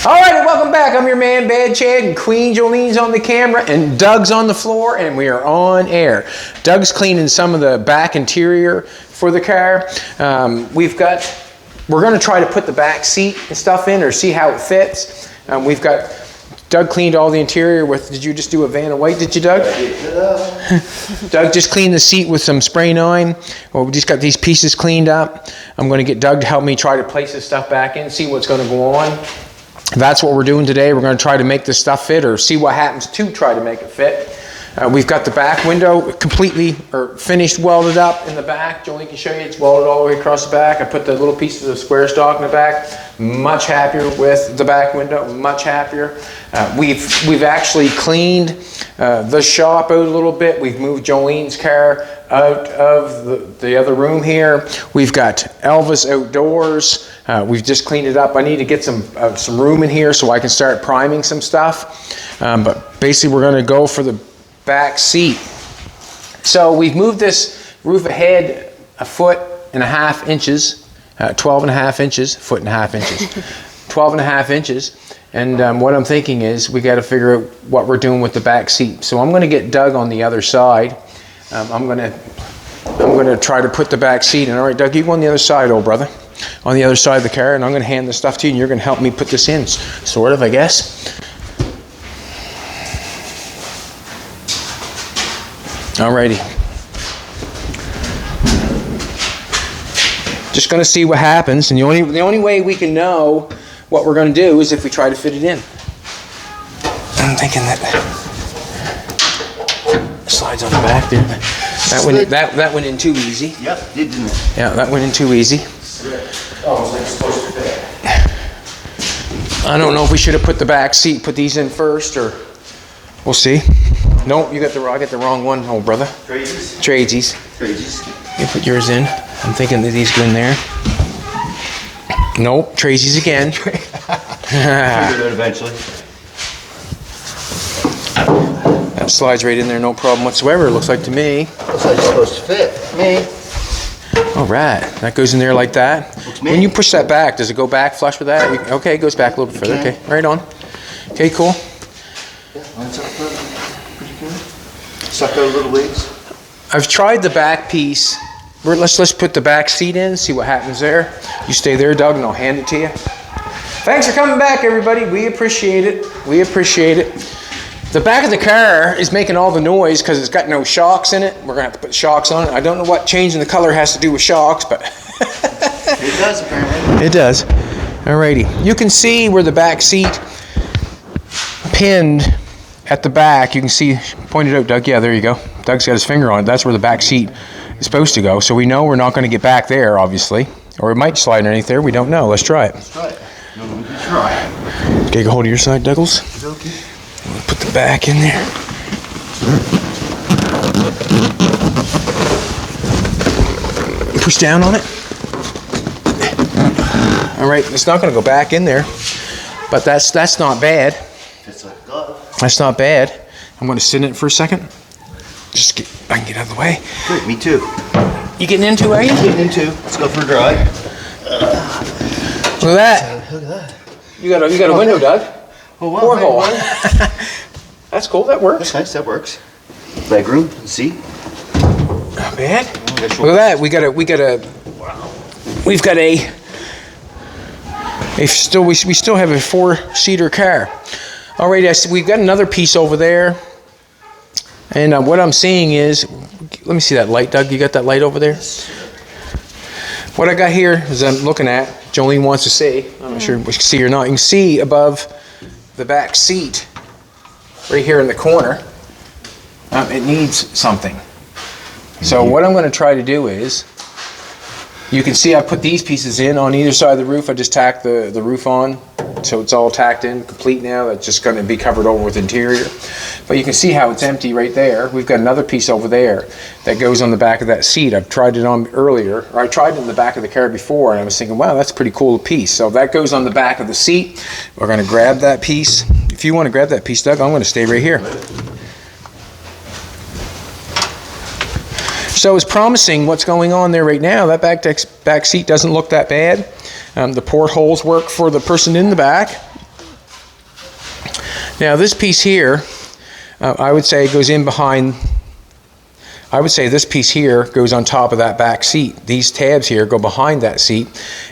All right, and welcome back. I'm your man, Bad Chad, and Queen Jolene's on the camera, and Doug's on the floor, and we are on air. Doug's cleaning some of the back interior for the car. We're going to try to put the back seat and stuff in, or see how it fits. Doug cleaned all the interior with, did you just do a Vanna White, did you, Doug? Doug just cleaned the seat with some spray 9. Well, we just got these pieces cleaned up. I'm going to get Doug to help me try to place this stuff back in, see what's going to go on. That's what we're doing today. We're going to try to make this stuff fit, or see what happens to try to make it fit. We've got the back window completely or finished welded up in the back. Jolene can show you it's welded all the way across the back. I put the little pieces of square stock in the back. Much happier with the back window, much happier. We've actually cleaned the shop out a little bit. We've moved Jolene's car out of the other room here. We've got Elvis outdoors. We've just cleaned it up. I need to get some room in here so I can start priming some stuff. But basically we're going to go for the back seat. So we've moved this roof ahead 1.5 inches, 12.5 inches, 1.5 inches, 12.5 inches. And what I'm thinking is we got to figure out what we're doing with the back seat. So I'm going to get Doug on the other side. I'm going to try to put the back seat in. All right, Doug, you go on the other side, old brother. On the other side of the car, and I'm going to hand the stuff to you, and you're going to help me put this in, sort of, I guess. Alrighty. Just going to see what happens, and the only way we can know what we're going to do is if we try to fit it in. I'm thinking that slides on the back there. That went in too easy. Yep, it did, didn't it? Yeah, that went in too easy. Oh, it's supposed to fit. I don't know if we should have put the back seat, put these in first, or we'll see. Nope, I got the wrong one, old brother. Tradesies. You put yours in. I'm thinking that these go in there. Nope, Tracy's again. Figure it out eventually. That slides right in there, no problem whatsoever, it looks like to me. Looks like it's supposed to fit. Me. All right, that goes in there like that. When you push that back, does it go back flush with that? Okay, it goes back a little bit further. Okay, right on. Okay, cool. Yeah, lines up pretty good. Suck out a little ways. I've tried the back piece. Let's put the back seat in, see what happens there. You stay there, Doug, and I'll hand it to you. Thanks for coming back, everybody. We appreciate it. We appreciate it. The back of the car is making all the noise because it's got no shocks in it. We're going to have to put shocks on it. I don't know what changing the color has to do with shocks, but it does, apparently. It does. Alrighty. You can see where the back seat pinned at the back. You can see, pointed out, Doug. Yeah, there you go. Doug's got his finger on it. That's where the back seat is supposed to go. So we know we're not going to get back there, obviously. Or it might slide underneath there. We don't know. Let's try it. Let's try it. No, we can try. Okay, go hold of your side, Douglas. Okay. We'll put the back in there. Push down on it. All right, it's not going to go back in there, but that's not bad. It's like a glove. That's not bad. I'm going to sit in it for a second. I can get out of the way. Good, me too. You getting into, are you? Getting into. Let's go for a drive. Look at that. Look at that. You got a window, Doug. Oh, wow. Porthole. That's cool. That works. That's nice. That works. Leg room. See? Not bad. Look at that. We still have a 4-seater car. All right, we've got another piece over there. And what I'm seeing is, let me see that light, Doug. You got that light over there? What I got here is I'm looking at, Jolene wants to see, I'm not sure if we can see or not. You can see above the back seat, right here in the corner, it needs something. So what I'm going to try to do is, you can see I put these pieces in on either side of the roof. I just tacked the roof on, so it's all tacked in, complete now. It's just going to be covered over with interior. But you can see how it's empty right there. We've got another piece over there that goes on the back of that seat. I've tried it on earlier, or I tried it in the back of the car before, and I was thinking, wow, that's a pretty cool piece. So that goes on the back of the seat. We're going to grab that piece. If you want to grab that piece, Doug, I'm going to stay right here. So it's promising what's going on there right now. That back seat doesn't look that bad. The portholes work for the person in the back. Now this piece here, I would say goes in behind. I would say this piece here goes on top of that back seat. These tabs here go behind that seat,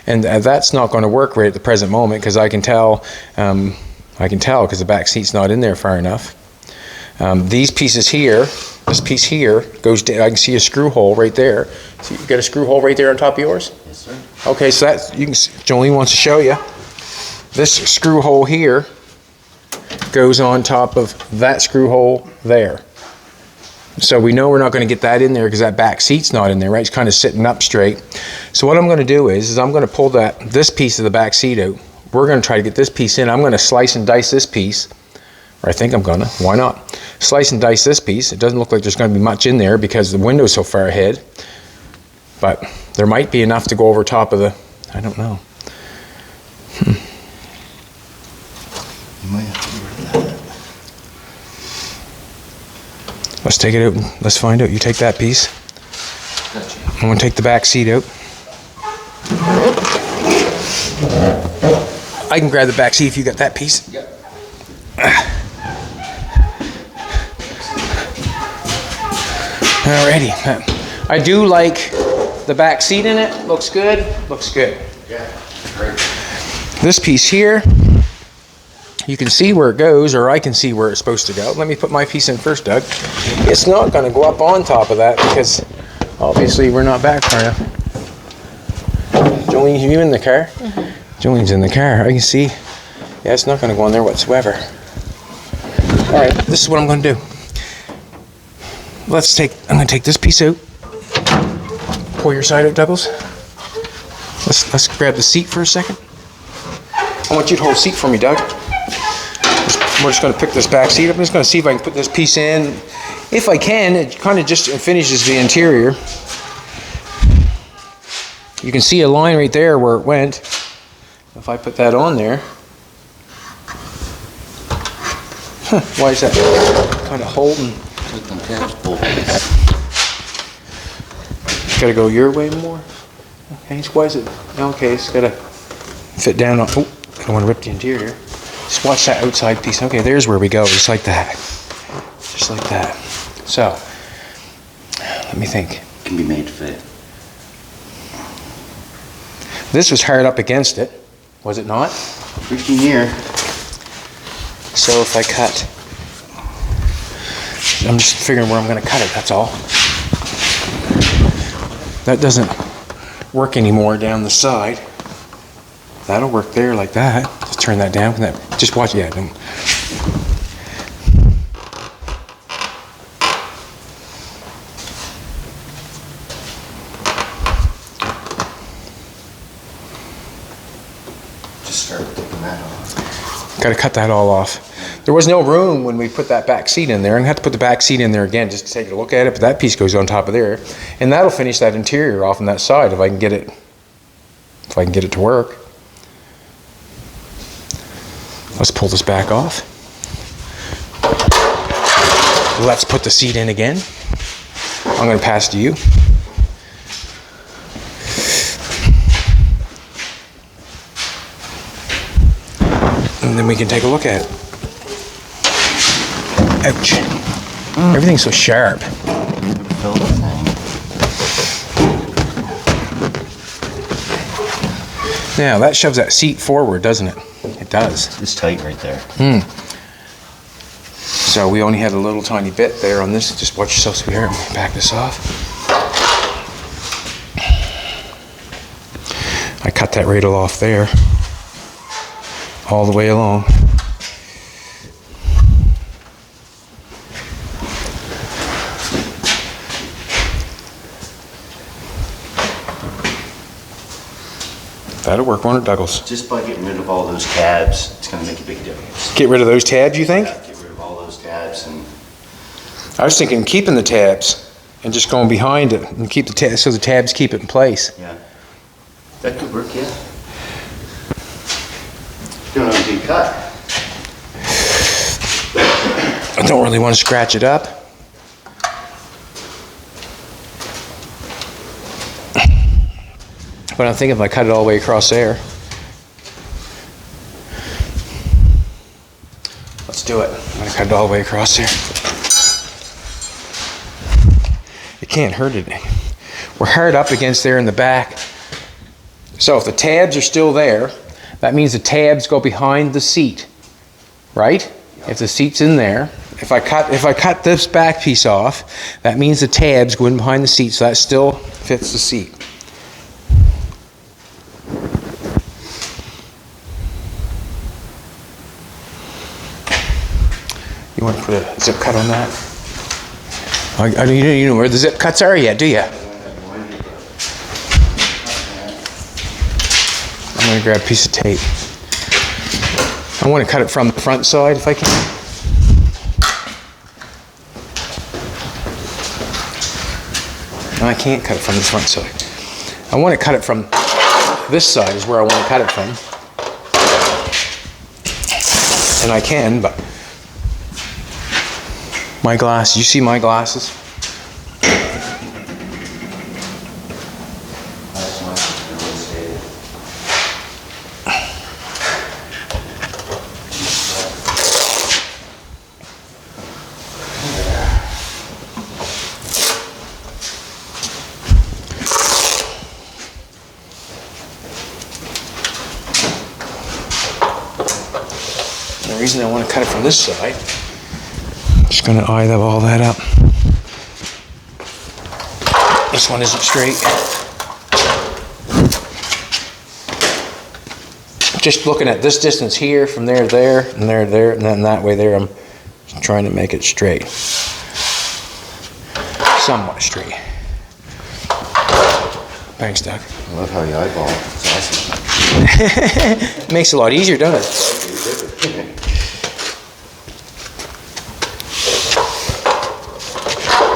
and that's not going to work right at the present moment because I can tell because the back seat's not in there far enough. These pieces here, this piece here goes down. I can see a screw hole right there. So you got a screw hole right there on top of yours? Yes, sir. Okay, so that's, you can, Jolene wants to show you. This screw hole here goes on top of that screw hole there. So we know we're not going to get that in there because that back seat's not in there, right? It's kind of sitting up straight. So what I'm going to do is I'm going to pull this piece of the back seat out. We're going to try to get this piece in. I'm going to slice and dice this piece, or I think I'm going to. Why not? Slice and dice this piece. It doesn't look like there's going to be much in there because the window's so far ahead. But there might be enough to go over top of the, I don't know. You might have to get rid of that. Let's take it out and let's find out. You take that piece. Gotcha. I'm going to take the back seat out. I can grab the back seat if you got that piece. Yep. Alrighty. I do like the back seat in it. Looks good. Looks good. Yeah, great. This piece here, you can see where it goes, or I can see where it's supposed to go. Let me put my piece in first, Doug. It's not going to go up on top of that because obviously we're not back far enough. Jolene, are you in the car? Mm-hmm. Jolene's in the car. I can see. Yeah, it's not going to go on there whatsoever. All right, this is what I'm going to do. I'm going to take this piece out. Pull your side out, Douglas. Let's grab the seat for a second. I want you to hold the seat for me, Doug. We're just going to pick this back seat up. I'm just going to see if I can put this piece in. If I can, it kind of just finishes the interior. You can see a line right there where it went. If I put that on there. Why is that kind of holding? Got to go your way more. Okay, why is it? Okay, it's got to fit down on. Oh, I don't want to rip the interior. Just watch that outside piece. Okay, there's where we go, just like that. Just like that. So, let me think. Can be made to fit. This was hard up against it, was it not? Pretty near. So if I cut, I'm just figuring where I'm going to cut it, that's all. That doesn't work anymore down the side. That'll work there like that. Just turn that down. Just watch, yeah. Don't. Just start taking that off. Got to cut that all off. There was no room when we put that back seat in there. I'm going to have to put the back seat in there again just to take a look at it, but that piece goes on top of there. And that'll finish that interior off on that side if I can get it to work. Let's pull this back off. Let's put the seat in again. I'm going to pass to you. And then we can take a look at it. Ouch. Everything's so sharp. Now, that shoves that seat forward, doesn't it? It does. It's tight right there. So we only had a little tiny bit there on this. Just watch yourself through here. I'm going to back this off. I cut that radle off there. All the way along. That'll work, won't it, Douglas? Just by getting rid of all those tabs, it's going to make a big difference. Get rid of those tabs, you think? Yeah, get rid of all those tabs and. I was thinking keeping the tabs and just going behind it and keep the tabs so the tabs keep it in place. Yeah, that could work. Yeah. Don't have to be cut. I don't really want to scratch it up. But I'm thinking if I cut it all the way across there. Let's do it. I'm gonna cut it all the way across there. It can't hurt it. We're hard up against there in the back. So if the tabs are still there, that means the tabs go behind the seat, right? If the seat's in there, if I cut this back piece off, that means the tabs go in behind the seat, so that still fits the seat. You want to put a zip cut on that? You know where the zip cuts are yet, do you? I'm going to grab a piece of tape. I want to cut it from the front side if I can. No, I can't cut it from the front side. I want to cut it from this side is where I want to cut it from. And I can, but my glasses, you see my glasses? The reason I want to cut it from this side, I'm just going to eyeball that up. This one isn't straight. Just looking at this distance here, from there, there, and there, there, and then that way there, I'm trying to make it straight. Somewhat straight. Thanks, Doug. I love how you eyeball it. It's awesome. Makes it a lot easier, doesn't it?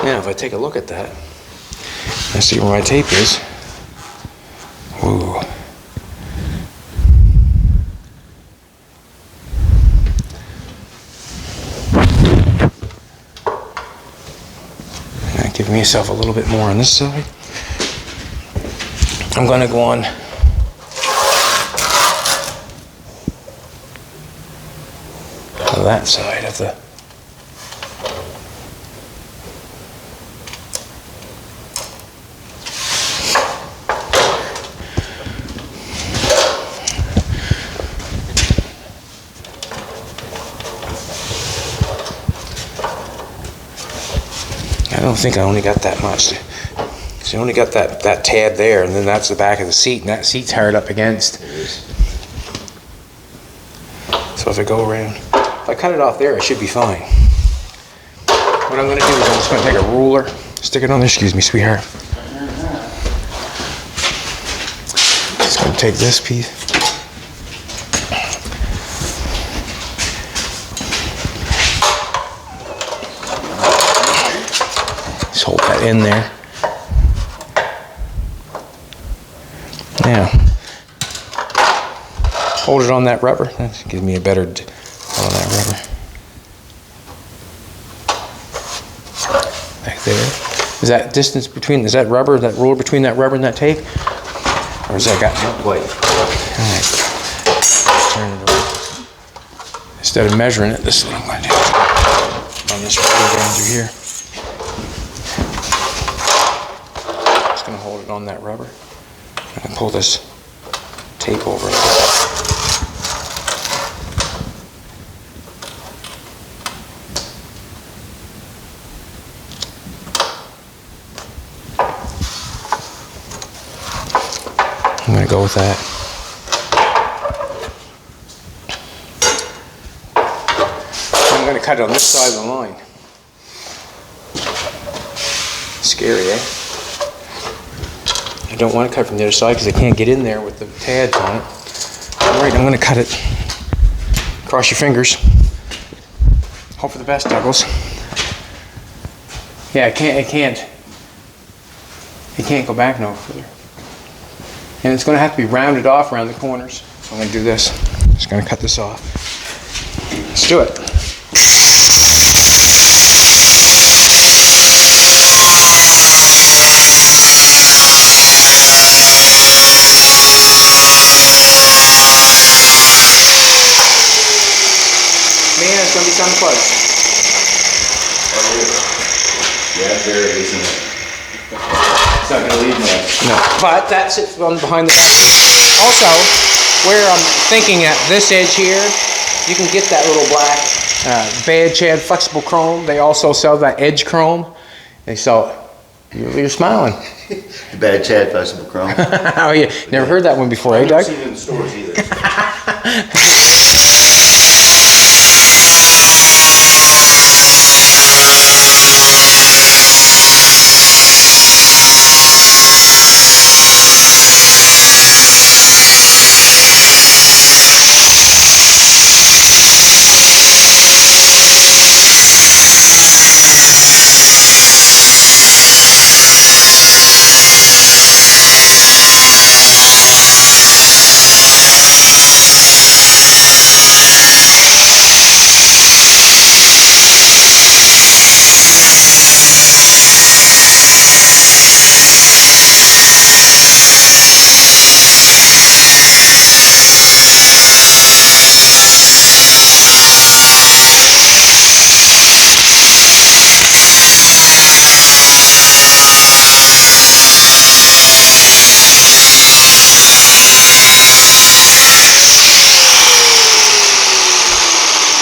Now, if I take a look at that, I see where my tape is. Whoa. And give myself a little bit more on this side. I'm going to go on to that side of the. I don't think I only got that much. So I only got that tab there, and then that's the back of the seat, and that seat's hard up against. So if I go around, if I cut it off there, I should be fine. What I'm going to do is I'm just going to take a ruler, stick it on there. Excuse me, sweetheart. Just going to take this piece. Just hold that in there. Now, hold it on that rubber. That gives me a better on that rubber. Back there. Is that distance between, is that rubber, that ruler between that rubber and that tape? Or is that got? Not quite. Alright. Turn it around. Instead of measuring it, this is what I'm going to do. On this rubber down through here. Just going to hold it on that rubber. And pull this tape over it. I'm going to go with that. I'm going to cut it on this side of the line. Scary, eh? I don't want to cut from the other side because I can't get in there with the tabs on it. Alright, I'm going to cut it. Cross your fingers. Hope for the best, Douglas. Yeah, it can't go back no further. And it's going to have to be rounded off around the corners. So I'm going to do this. I'm just going to cut this off. Let's do it. Man, it's gonna be something close. Yeah, very, isn't it? It's not gonna leave much. No, but that sits on behind the. Also, where I'm thinking at this edge here, you can get that little black Bad Chad flexible chrome. They also sell that edge chrome. They sell it. You're smiling. The Bad Chad flexible chrome. Oh yeah, never heard that one before, eh, Doug? I've never seen it in the stores either.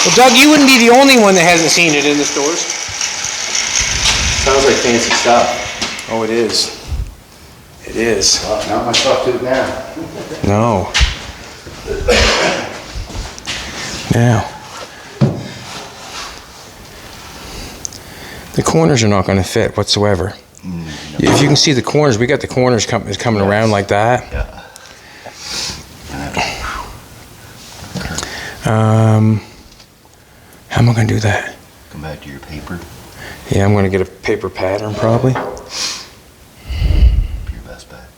Well, Doug, you wouldn't be the only one that hasn't seen it in the stores. Sounds like fancy stuff. Oh, it is. It is. Well, not much stuff to it now. No. Now, the corners are not going to fit whatsoever. If you can see the corners, we got the corners coming around like that. Yeah. How am I going to do that? Come back to your paper. Yeah, I'm going to get a paper pattern probably. Your best bet.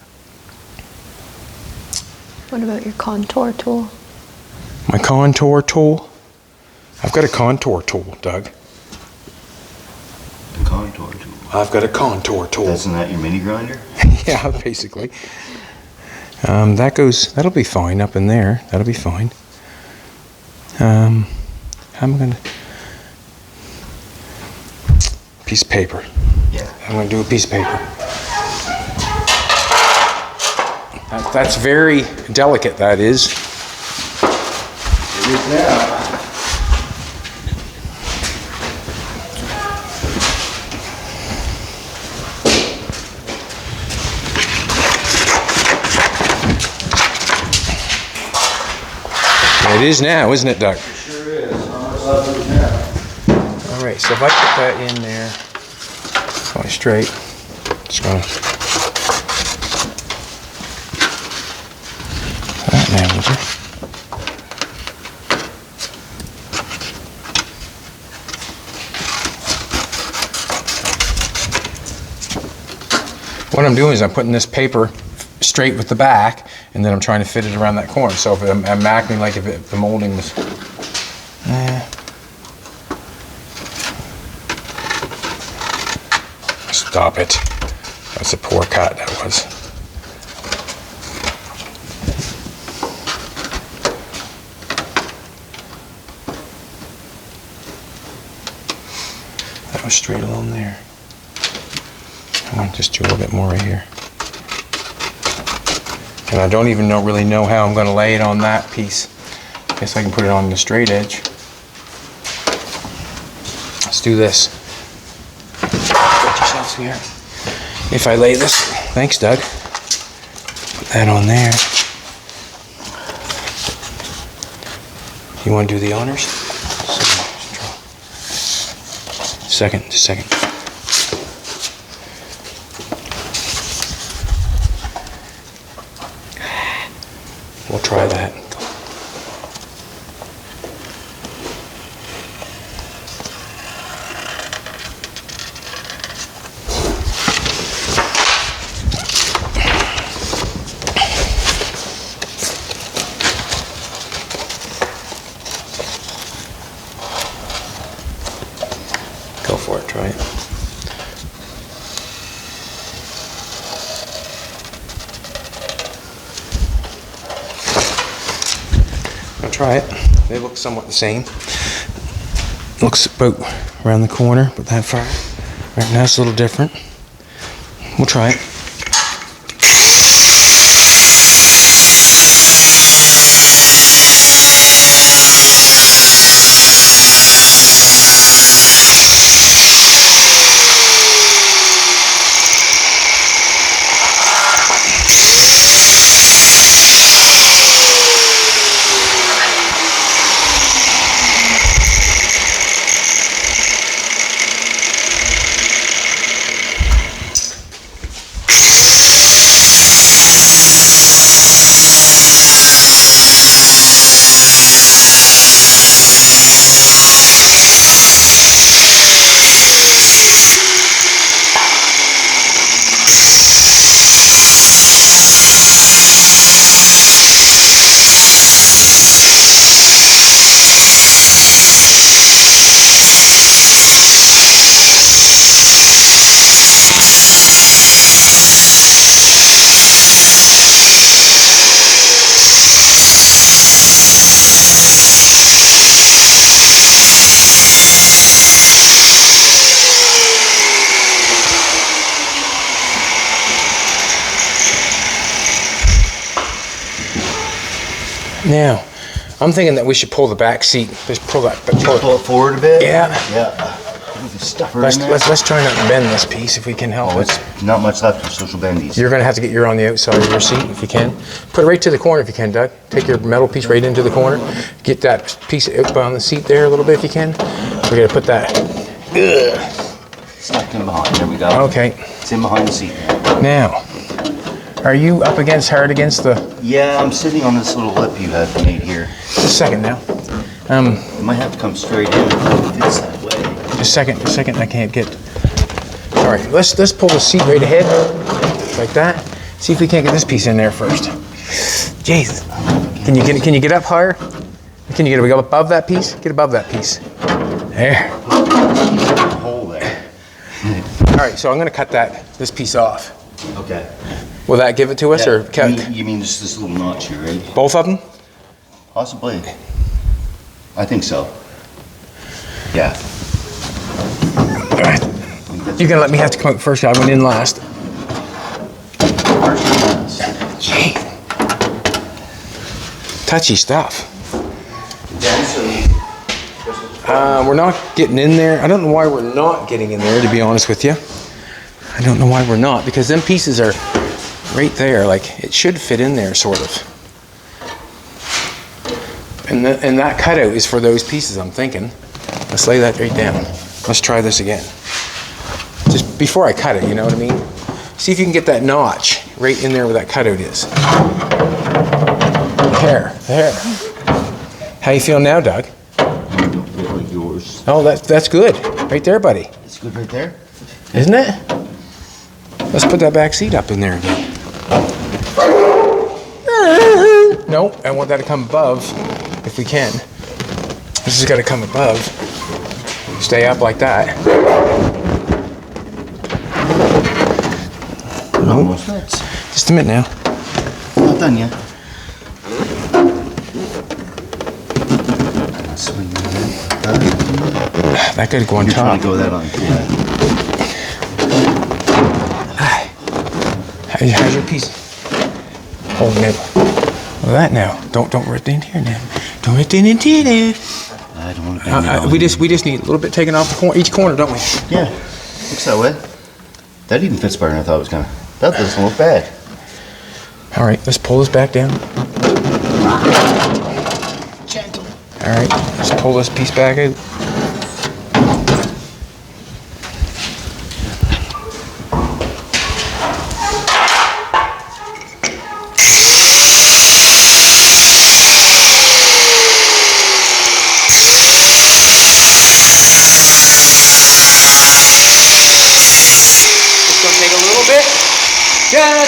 What about your contour tool? My contour tool? I've got a contour tool, Doug. The contour tool. I've got a contour tool. Isn't that your mini grinder? Yeah, basically. That'll be fine up in there. That'll be fine. How am I gonna, piece of paper. Yeah. I'm gonna do a piece of paper. That's very delicate, that is. It is now. It is now, isn't it, Doug? It sure is. How much left is now? All right, so if I put that in there, going straight, just gonna that now, would you? What I'm doing is I'm putting this paper straight with the back, and then I'm trying to fit it around that corner. So if I'm acting like if the molding was, stop it. That's a poor cut, that was. That was straight along there. I want to just do a little bit more right here. And I don't even really know how I'm going to lay it on that piece. I guess I can put it on the straight edge. Let's do this. Put yourselves here. If I lay this, thanks Doug. Put that on there. You want to do the honors? Second, just a second. We'll try that. Go for it, try it. Try it. They look somewhat the same. Looks about around the corner, but that far. Right now it's a little different. We'll try it. Now, I'm thinking that we should pull the back seat. Just pull that. Pull it forward a bit? Yeah. Yeah. Stuff her in there. Let's try not to bend this piece if we can help it. It's not much left of social bendies. You're going to have to get your on the outside of your seat if you can. Put it right to the corner if you can, Doug. Take your metal piece right into the corner. Get that piece out on the seat there a little bit if you can. We're going to put that. Stuck in behind. There we go. Okay. It's in behind the seat. Now, are you up hard against the... Yeah, I'm sitting on this little lip you have made here. Just a second now. You might have to come straight in if it's that way. Just a second, I can't get... All right, let's pull the seat right ahead, like that. See if we can't get this piece in there first. Jeez. Can you get up higher? Can you get above that piece? Get above that piece. There. Hole there. All right, so I'm going to cut this piece off. Okay. Will that give it to us, Yeah, or cut you mean just this little notch here, right? both of them? Possibly. I think so. Yeah. All right. You're going to let me have to come out first. I went in last. Gee. Touchy stuff. We're not getting in there. I don't know why we're not getting in there, to be honest with you. I don't know why we're not, because them pieces are right there. Like, it should fit in there, sort of. And that cutout is for those pieces, I'm thinking. Let's lay that right down. Let's try this again. Just before I cut it, you know what I mean? See if you can get that notch right in there where that cutout is. There. How you feel now, Doug? Don't feel like yours. Oh, that's good. Right there, buddy. It's good right there? Isn't it? Let's put that back seat up in there again. No, I want that to come above if we can. This has got to come above. Stay up like that. Almost fits. Just a minute now. Not done yet. Swing that. That could go on You're trying top. to go that on. Yeah. How's your piece? Hold it. Look at that now. Don't rip it in here now. Don't rip it in here now. I don't want to bend it all We just need a little bit taken off the corner, each corner, don't we? Yeah. Looks that way. That even fits better than I thought it was gonna. That doesn't look bad. All right, let's pull this back down. Gentle. All right, let's pull this piece back out.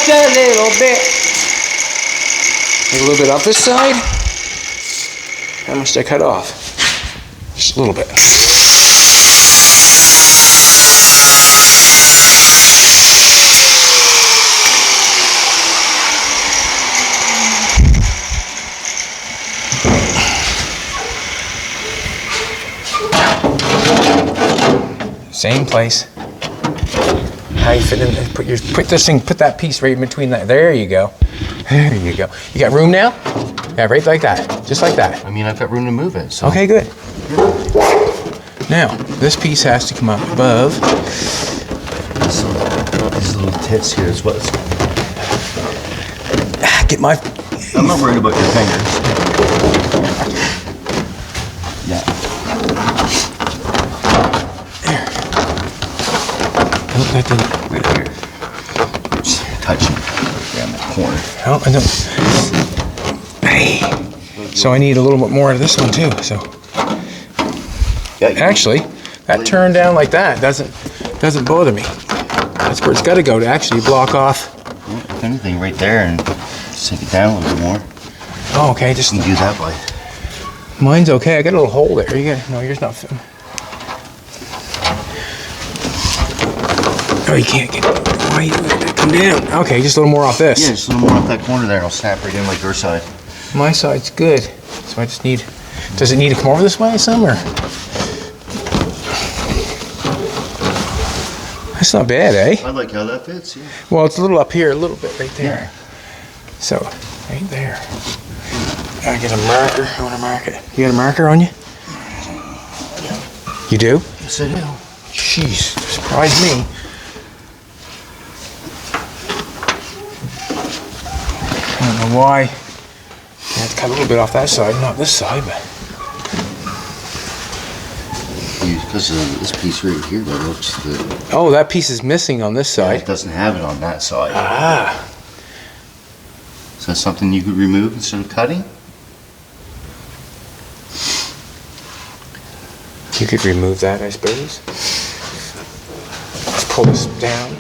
Just a little bit. Take a little bit off this side. How much did I cut off? Just a little bit. Same place. How you fit in? Put that piece right in between that. There you go. There you go. You got room now? Yeah, right like that. Just like that. I mean, I've got room to move it. So. Okay, good. Now, this piece has to come up above. So, these little tits here is what's. Get my. I'm not worried about your fingers. Yeah. Oh, that didn't. Right here. Just touching around that corner. Oh, I don't. Hey. So I need a little bit more of this one too. So Yeah, actually, that turn down like that doesn't bother me. That's where it's got to go to actually block off. Well, if anything, right there, and sink it down a little bit more. Oh, okay. Just You can do that way. mine's okay. I got a little hole there. You got no. Yours not fitting. Oh, you can't get. Why you let that come down? Okay, just a little more off this. Yeah, just a little more off that corner there, and I'll snap right in like your side. My side's good, so I just need. Does it need to come over this way some or? That's not bad, eh? I like how that fits. Yeah. Well, it's a little up here, a little bit right there. So, right there. I get a marker. I want to mark it. You got a marker on you? You do? Yes, I do. Jeez, surprised me. I don't know why. I have to cut a little bit off that side, not this side, but. Because of this piece right here, that looks the. Oh, that piece is missing on this side. It doesn't have it on that side. Ah. Is that something you could remove instead of cutting? You could remove that, I suppose. Let's pull this down.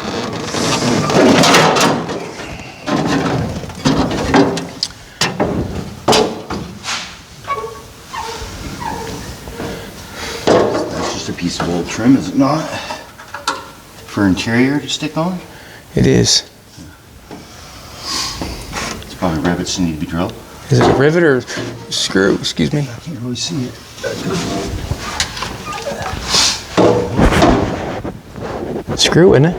That's just a piece of old trim, is it not? For interior to stick on? It is. It's probably rivets that need to be drilled. Is it a rivet or screw? Excuse me. I can't really see it. Screw, isn't it?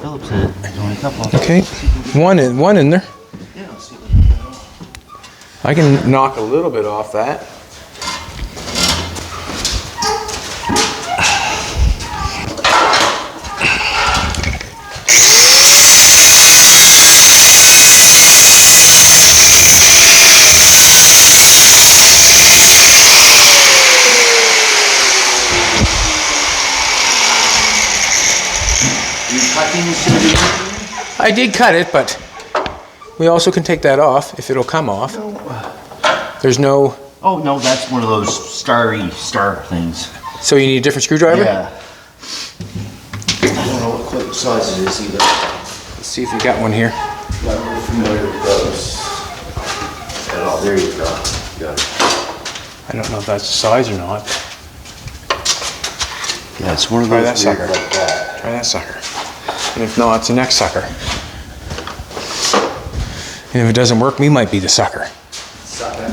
Phillips head. There's only a couple. Okay. One in there. Yeah, I'll see. I can knock a little bit off that. I did cut it, but we also can take that off if it'll come off. There's no. Oh no, that's one of those star things. So you need a different screwdriver? Yeah. I don't know what quite size it is either. Let's see if you got one here. I'm not familiar with those. Oh, there you go. Got it. I don't know if that's the size or not. Yeah, it's one of Try those that sucker. like that. Try that sucker. And if not, it's the next sucker. And if it doesn't work, we might be the sucker. Sucker.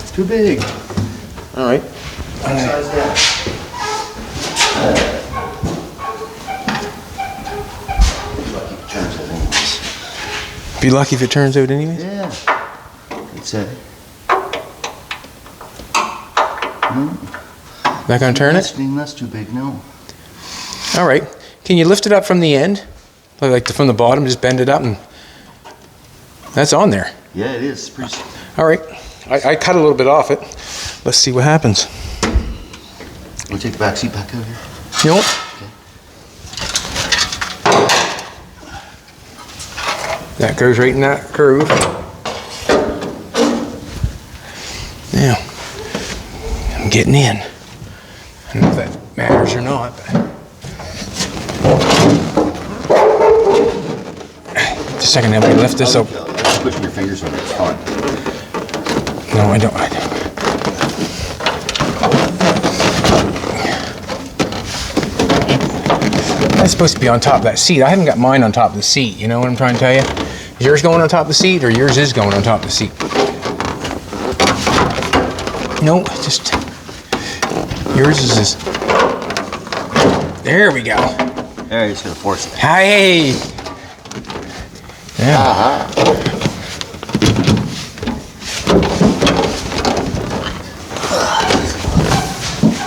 It's too big. All right. What size is that? Lucky if it turns out anyways. Be lucky if it turns out anyways. Yeah. It's a. Not gonna turn it? That's too big, no. All right. Can you lift it up from the end? Like from the bottom, just bend it up and that's on there. Yeah, it is. Pretty. All right. I cut a little bit off it. Let's see what happens. We'll take the back seat back over here. You know what? That goes right in that groove. Now, I'm getting in. I don't know if that matters or not, but. Just a second, let me lift this up. Just put your fingers on it, it's fine. No, I don't. That's supposed to be on top of that seat. I haven't got mine on top of the seat. You know what I'm trying to tell you? Is yours going on top of the seat, or yours is going on top of the seat? No, just. Yours is this. There we go. There, he's gonna force it. Hey. Yeah.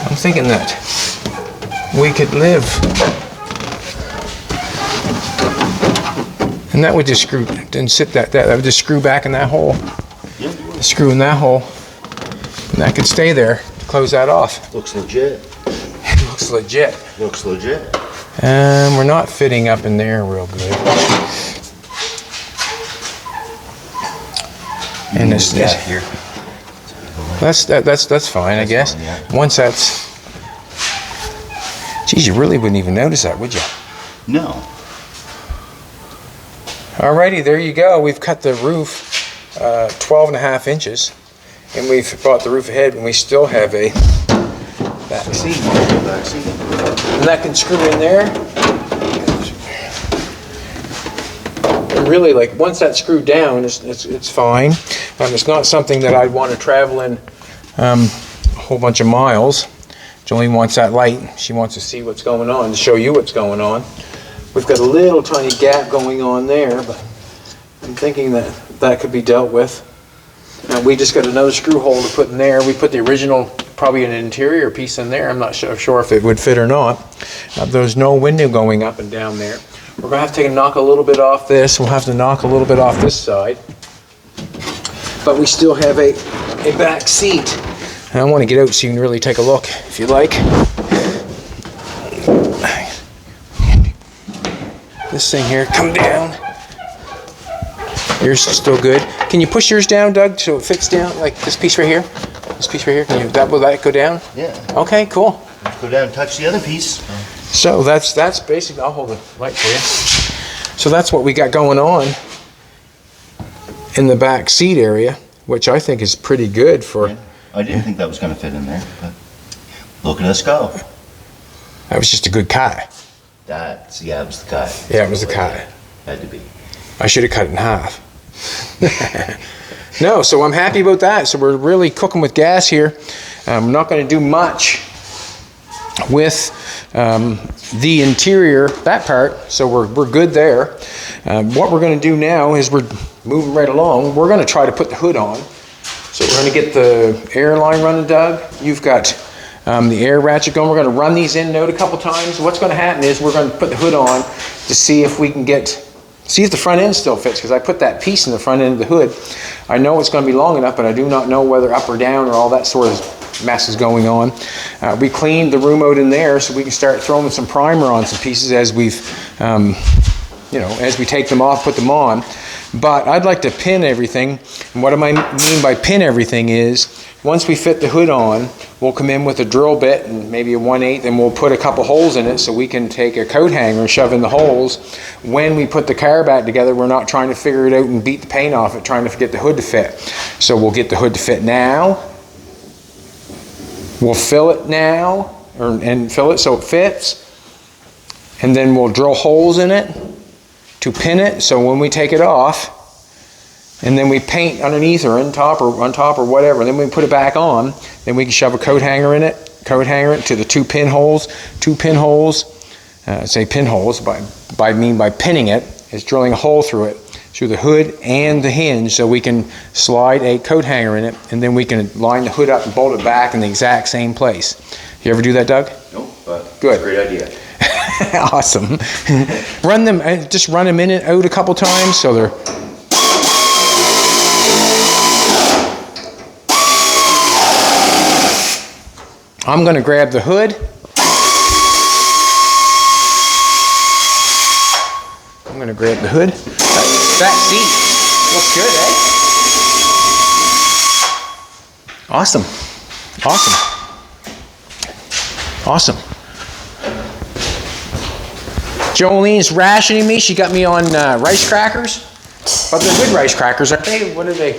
I'm thinking that we could live. And that would just screw, didn't sit that would just screw back in that hole. Yeah. Screw in that hole. And that could stay there to close that off. Looks legit. It looks legit. Looks legit. We're not fitting up in there real good. And this here. that's fine, I guess. Fine, yeah. Once that's, geez, you really wouldn't even notice that, would you? No. Alrighty, there you go. We've cut the roof 12.5 inches, and we've brought the roof ahead, and we still have a back seat. And that can screw in there. And really, like, once that's screwed down, it's fine. It's not something that I'd want to travel in a whole bunch of miles. Jolene wants that light. She wants to see what's going on, to show you what's going on. We've got a little tiny gap going on there, but I'm thinking that that could be dealt with. And we just got another screw hole to put in there. We put the original, probably an interior piece in there. I'm not sure if it would fit or not. There's no window going up and down there. We're going to have to knock a little bit off this. We'll have to knock a little bit off this side. But we still have a back seat. And I want to get out so you can really take a look, if you like. This thing here, come down. Yours is still good. Can you push yours down, Doug, so it fits down? Like this piece right here? This piece right here, will that go down? Yeah. Okay, cool. Go down and touch the other piece. So that's basically, I'll hold the light for you. So that's what we got going on in the back seat area, which I think is pretty good for... Yeah. I didn't think that was going to fit in there, but look at us go. That was just a good cut. Yeah, it was the cut. Yeah, it was the cut. Had to be. I should have cut it in half. No, so I'm happy about that. So we're really cooking with gas here. I'm not going to do much with the interior, that part, so we're good there. What we're going to do now is we're moving right along. We're going to try to put the hood on. So we're going to get the air line running, Doug. You've got the air ratchet going. We're going to run these in and out a couple times. What's going to happen is we're going to put the hood on to see if we can see if the front end still fits, because I put that piece in the front end of the hood. I know it's going to be long enough, but I do not know whether up or down or all that sort of mess is going on. We cleaned the room out in there so we can start throwing some primer on some pieces as we've, as we take them off, put them on. But I'd like to pin everything. And what I mean by pin everything is, once we fit the hood on, we'll come in with a drill bit and maybe a 1/8, and we'll put a couple holes in it so we can take a coat hanger and shove in the holes. When we put the car back together, we're not trying to figure it out and beat the paint off it, trying to get the hood to fit. So we'll get the hood to fit now. We'll fill it now, and fill it so it fits. And then we'll drill holes in it to pin it, so when we take it off, and then we paint underneath or on top or whatever, and then we put it back on, then we can shove a coat hanger in it to the two pinholes. Say pinholes, by pinning it, is drilling a hole through it, through the hood and the hinge, so we can slide a coat hanger in it, and then we can line the hood up and bolt it back in the exact same place. You ever do that, Doug? Nope, but good. Great idea. Awesome. Just run them in and out a couple times so they're... I'm going to grab the hood. I'm going to grab the hood. Back seat looks good, eh? Awesome. Awesome. Awesome. Jolene's rationing me. She got me on rice crackers. But they're good rice crackers, aren't they? What are they?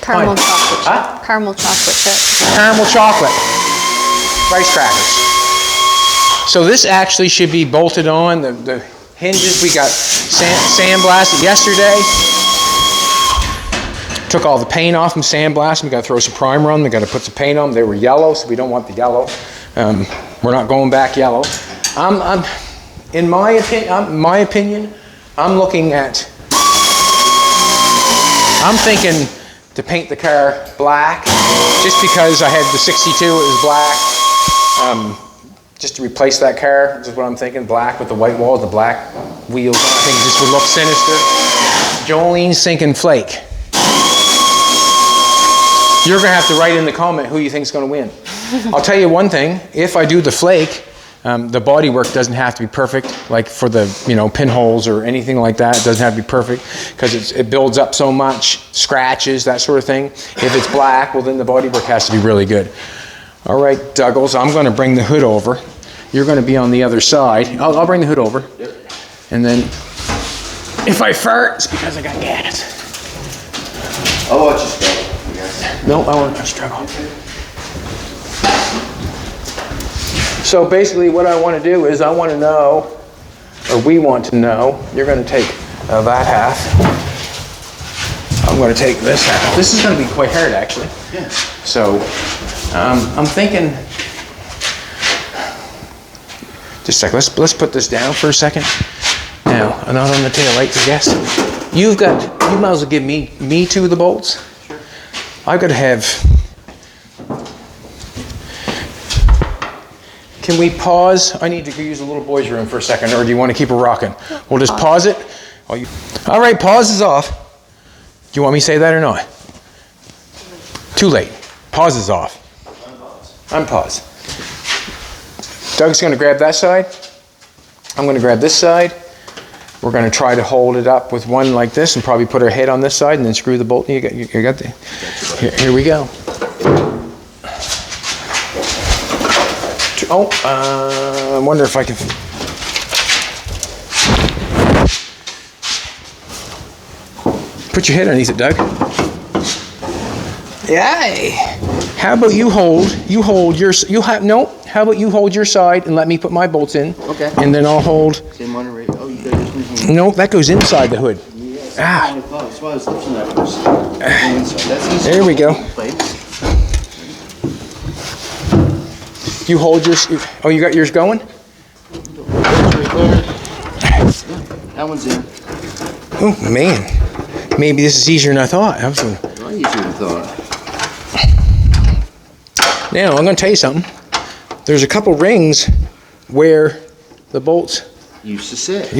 Caramel chocolate chip. Huh? Caramel chocolate chip. Caramel chocolate rice crackers. So this actually should be bolted on. The hinges, we got sandblasted yesterday. Took all the paint off them, sandblasted them. We got to throw some primer on them. We got to put some paint on them. They were yellow, so we don't want the yellow. We're not going back yellow. In my opinion, I'm looking at. I'm thinking to paint the car black, just because I had the 62, it was black. Just to replace that car, this is what I'm thinking, black with the white walls, the black wheels. I think it just would look sinister. Jolene's thinking flake. You're gonna have to write in the comment who you think's gonna win. I'll tell you one thing, if I do the flake, the body work doesn't have to be perfect, like for the pinholes or anything like that. It doesn't have to be perfect because it builds up so much, scratches, that sort of thing. If it's black, well then the body work has to be really good. All right, Douglas, I'm going to bring the hood over. You're going to be on the other side. I'll bring the hood over. Yep. And then if I fart, it's because I got gas. I'll watch you struggle, I guess. No, I want to struggle. So basically what I want to do is I want to know, or we want to know, you're going to take that half. I'm going to take this half. This is going to be quite hard actually. Yeah. So I'm thinking, just a sec, let's put this down for a second. Now, I'm not on the tail lights, I guess. You might as well give me two of the bolts. Sure. I've got to have, can we pause? I need to use the little boys' room for a second, or do you want to keep it rocking? We'll just pause it. All right, pause is off. Do you want me to say that or not? Too late. Pause is off. Unpause. Doug's going to grab that side. I'm going to grab this side. We're going to try to hold it up with one like this and probably put our head on this side and then screw the bolt. You got the. Here we go. Oh, I wonder if I can. Put your head underneath it, Doug. Yay! How about how about you hold your side and let me put my bolts in. Okay. And then I'll hold. Same one right. Oh, you got this one. No, that goes inside the hood. Yes, that's why I was lifting that first. That's easy. There we go. You hold yours. Oh, you got yours going? That one's in. Oh man. Maybe this is easier than I thought. Not easier than I thought. Now, I'm going to tell you something. There's a couple rings where the bolts used to sit.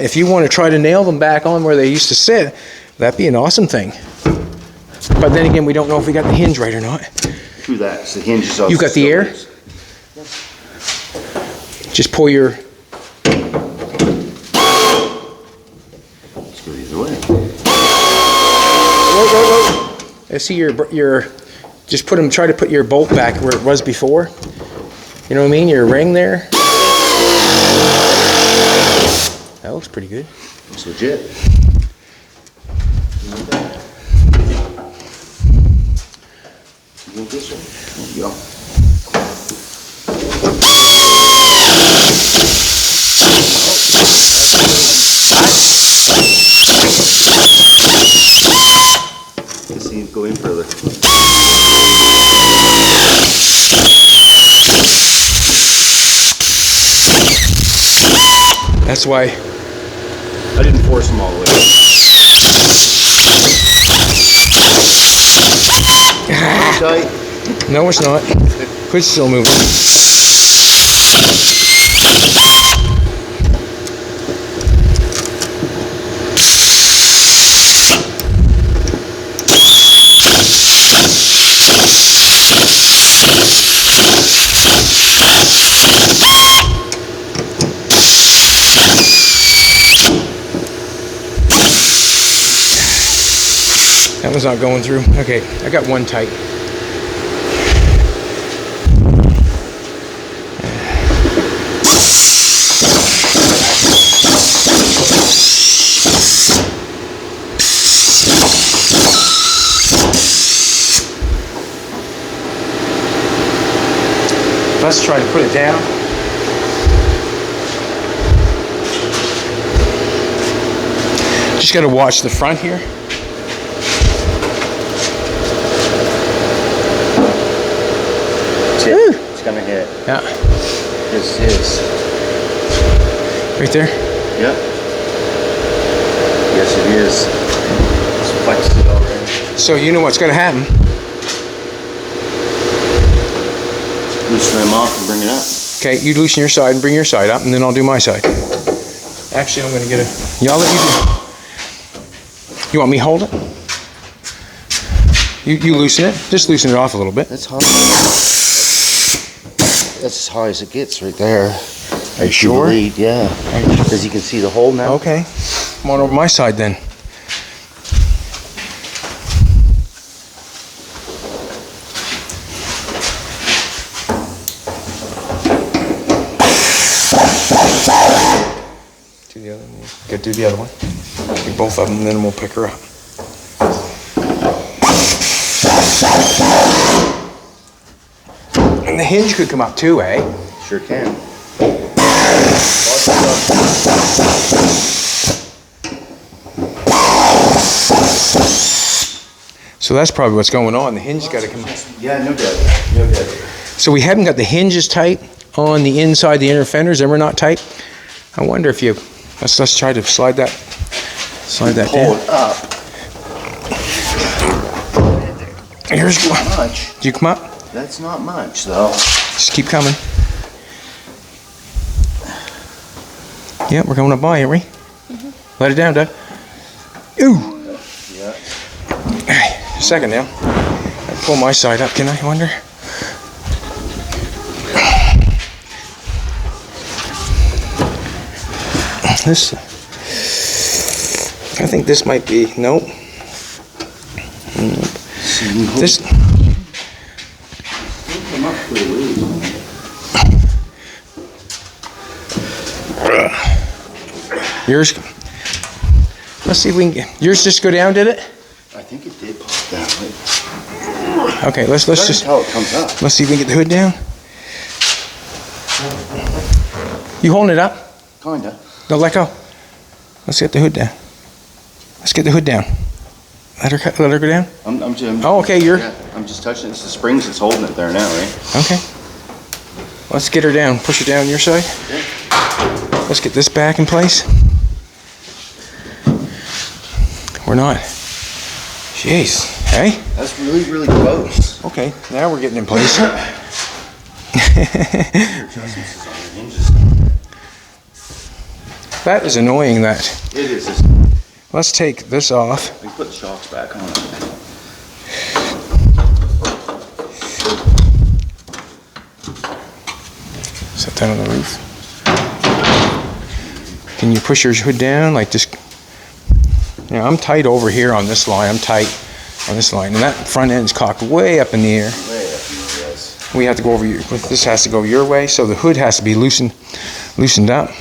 If you want to try to nail them back on where they used to sit, that'd be an awesome thing. But then again, we don't know if we got the hinge right or not. True that. So the hinge is also. You got the air? Just pull your. Let's go either way. I see your. Just put them. Try to put your bolt back where it was before. You know what I mean? Your ring there. That looks pretty good. Looks legit. You want that? You want this one? There you go. Let's see it go in further. That's why I didn't force them all the way. Tight. No, it's not. Hood's still moving. That one's not going through. Okay, I got one tight. Let's try to put it down. Just got to watch the front here. it's gonna hit. Yeah. This is. Right there? Yep. Yes, it is. It's flexed it already. So you know what's going to happen. Loosen them off and bring it up. Okay, you loosen your side and bring your side up, and then I'll do my side. Actually, I'm going to get a... Yeah, I'll let you do... You want me to hold it? You loosen it. Just loosen it off a little bit. That's high. That's as high as it gets right there. Are you sure? Lead, yeah. As you can see the hole now. Okay. Come on over my side then. Do the other one. Go do the other one. Do both of them, and then we'll pick her up. And the hinge could come up too, eh? Sure can. So that's probably what's going on. The hinge's got to come up. Yeah, no doubt. No doubt. So we haven't got the hinges tight on the inside, the inner fenders, and we're not tight. I wonder if you... Let's try to slide that Pull down. it up. Here's Not much. Do you come up? That's not much, though. Just keep coming. Yeah, we're going up by, aren't we? Let it down, Doug. Ooh! Yeah. Hey, a second now. I pull my side up, can I wonder? This... I think this might be... Nope. This... Come up pretty loose. Yours... Let's see if we can get... Yours just go down, did it? I think it did pop that way. Okay, let's just... how it comes up. Let's see if we can get the hood down. You holding it up? Kinda. No, let go. Let's get the hood down. Let's get the hood down. Let her go down. I'm Oh, okay, yeah, I'm just touching it. It's the springs that's holding it there now, right? Okay. Let's get her down. Push her down your side. Okay. Let's get this back in place. We're not. Jeez. Hey? That's really, really close. Okay, now we're getting in place. That is annoying, that. It is. Let's take this off. We put the shocks back on it. Set that on the roof. Can you push your hood down like this? Yeah, I'm tight over here on this line. I'm tight on this line. And that front end's cocked way up in the air. Way up, yes. We have to go over your, this has to go your way, so the hood has to be loosened up.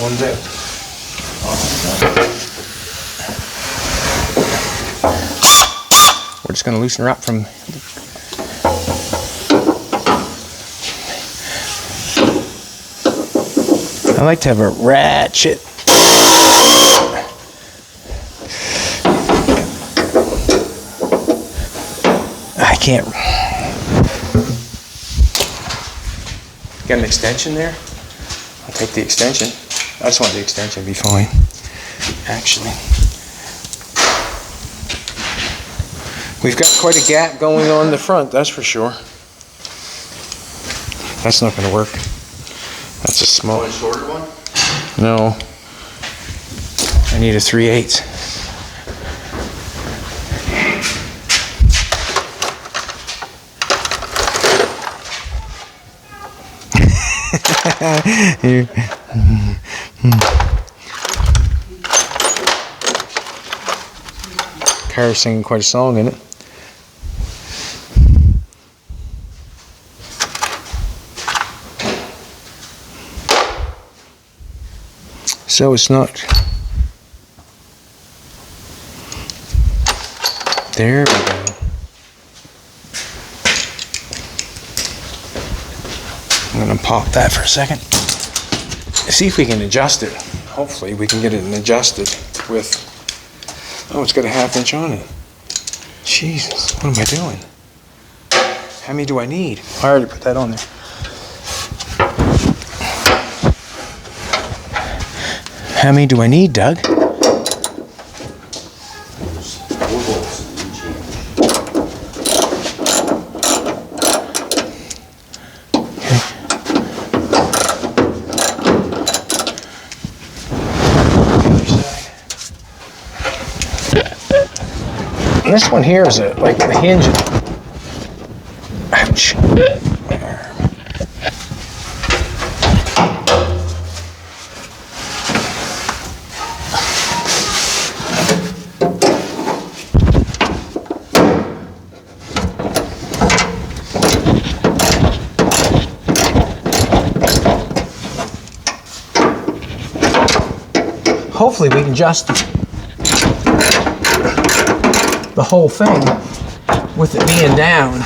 One bit. We're just going to loosen her up from... I like to have a ratchet. I can't... Got an extension there? I'll take the extension. I just want the extension to be fine, actually. We've got quite a gap going on the front, that's for sure. That's not going to work. That's a small... A shorter one? No. I need a 3/8. Car's singing quite a song, isn't it? So it's not. There we go. I'm going to pop that for a second. See if we can adjust it. Hopefully we can get it adjusted with... Oh, it's got a 1/2 inch on it. Jesus, what am I doing? How many do I need? I already put that on there. How many do I need, Doug? This one here is like the hinge. Ouch. Hopefully we can adjust the whole thing with it being down.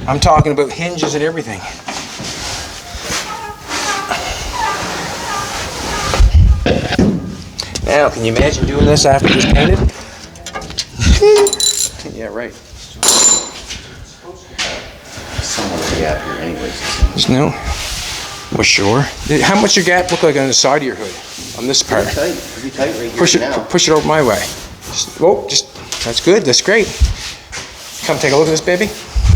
I'm talking about hinges and everything. Now, can you imagine doing this after it's painted? Yeah, right. Somewhat of a gap here anyways. No? Well, sure. How much your gap look like on the side of your hood? On this part? Pretty tight right here Push it, now. push it over my way. That's good, that's great. Come take a look at this baby.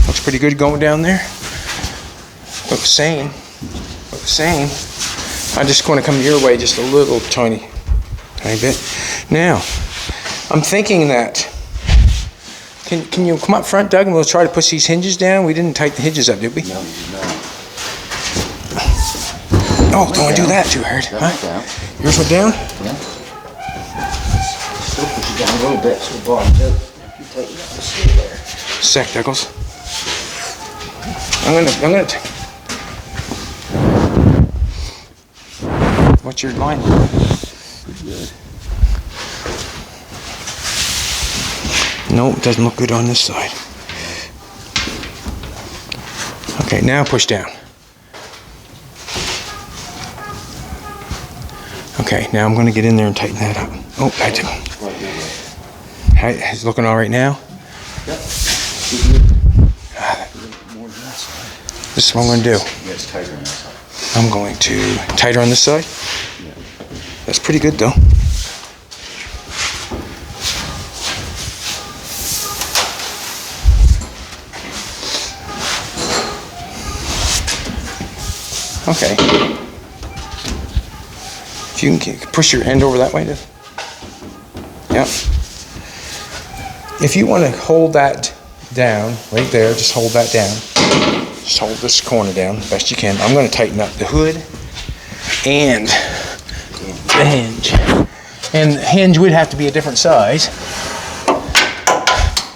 Looks pretty good going down there. Looks sane. Looks sane. I'm just going to come your way just a little tiny bit. Now, I'm thinking that, can you come up front, Doug, and we'll try to push these hinges down? We didn't tighten the hinges up, did we? No, you did not. Oh, don't want to do that too hard. That Huh? went down. Yours went down? Yeah. Still push it down a little bit so it bottoms out. You tighten up the seal there. Sec, Douglas. I'm gonna. What's your line? Good. No, it doesn't look good on this side. Okay, now push down. Okay, now I'm going to get in there and tighten that up. Oh, I did. It's looking all right now. Yep. More than that side. This is what I'm going to do. Yeah, it's tighter on that side. I'm going to tighter on this side. Yeah. That's pretty good though. Okay. If you can push your end over that way, Dave. Yeah. If you want to hold that down, right there, just hold that down. Just hold this corner down as best you can. I'm going to tighten up the hood and the hinge. And the hinge would have to be a different size,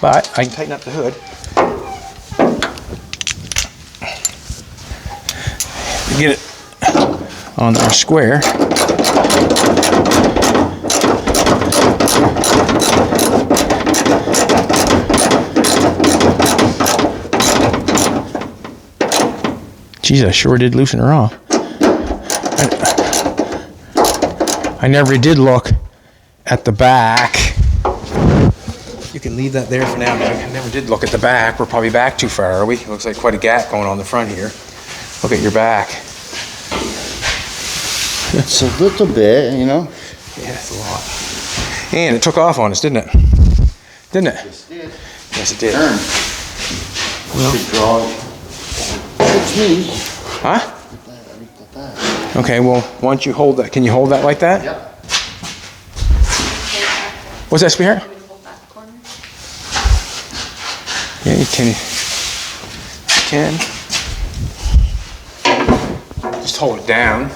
but I can tighten up the hood. Get it on our square. Geez, I sure did loosen her off. I never did look at the back. You can leave that there for now, Doug. I never did look at the back. We're probably back too far, are we? Looks like quite a gap going on the front here. Look at your back. It's a little bit, you know. Yeah, it's a lot. And it took off on us, didn't it? Didn't it? Yes, it did. Yes, it did. Turn. Well. Should draw. It's me. Huh? Like that. Okay, well, why don't you hold that? Can you hold that like that? Yep. What's that, sweetheart? Yeah, you can. You can. Just hold it down.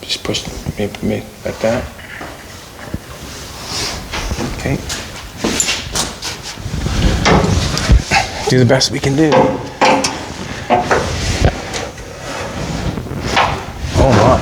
Just push, maybe like that. Okay. Do the best we can do. Oh my.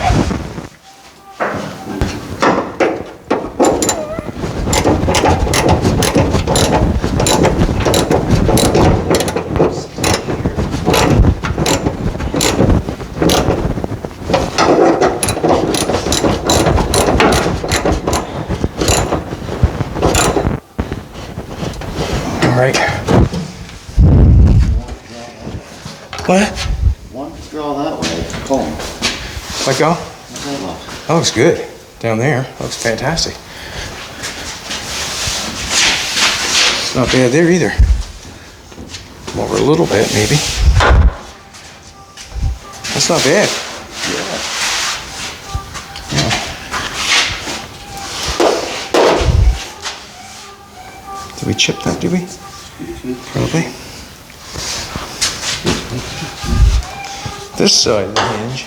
right. What? One draw that way. Pull 'em. Let go? That looks. That looks good. Down there. That looks fantastic. It's not bad there either. Come over a little bit, maybe. That's not bad. Yeah. Did we chip that, did we? Probably. This side of the hinge.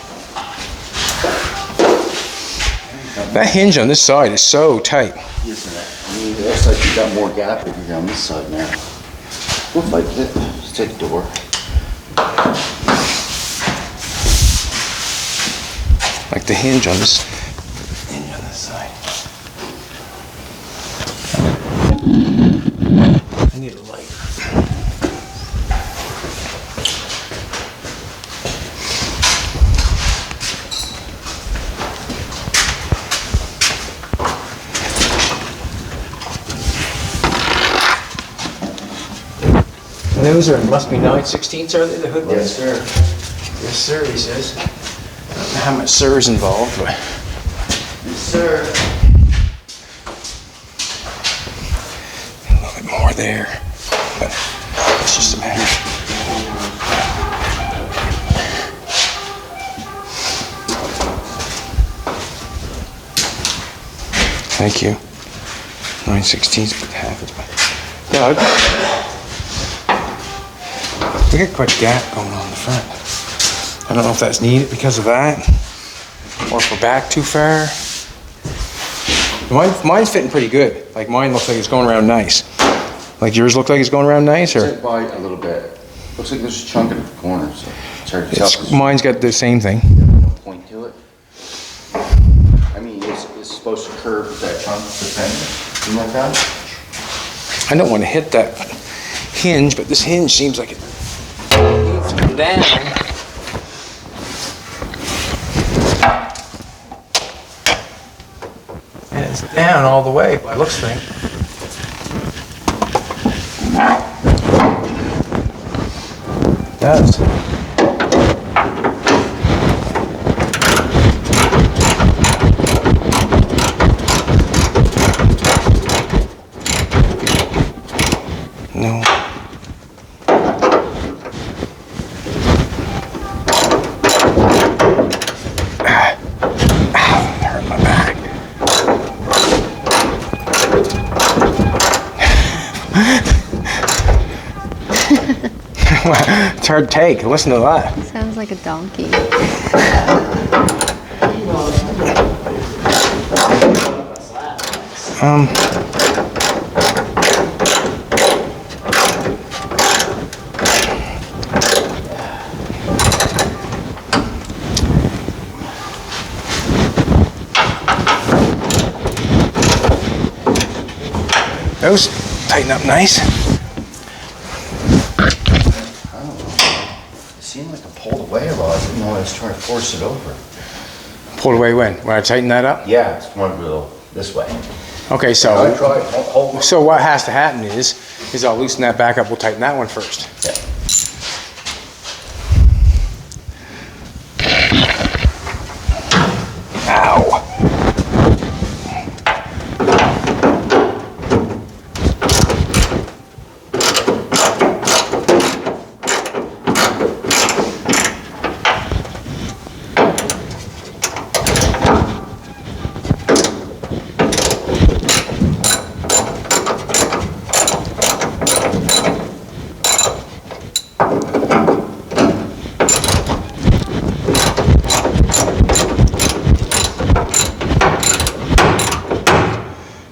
That hinge on this side is so tight. Isn't it? I mean, it looks like you got more gap if you're down this side now. We'll fight it. Just take the door. Like the hinge on this side. I need a light. Those must be 9/16, are they, the hood ones? Yes, sir. Yes, sir, he says. I don't know how much sir is involved, but. Yes, sir. A little bit more there, but it's just a matter. Thank you. 9/16, but half is better. Doug, we got quite a gap going on in the front. I don't know if that's needed because of that, or if we're back too far. Mine's fitting pretty good. Like mine looks like it's going around nice. Like yours look like it's going around nice, or? Sit by a little bit. Looks like there's a chunk in the corner, so it's hard to tell. Mine's got the same thing. No point to it. I mean, it's supposed to curve with that chunk of the fender. Something like that. I don't want to hit that hinge, but this hinge seems like it needs to come down. And it's down all the way, by looks like. It does. No. Hurt my back. It's hard to take. Listen to that. Sounds like a donkey. Those tighten up nice. I don't know. It seemed like it pulled away a lot. I didn't know I was trying to force it over. Pulled away when? When I tighten that up? Yeah, it's going to go this way. Okay, I so tried. Hold. so what has to happen is I'll loosen that back up. We'll tighten that one first. Yeah. Ow.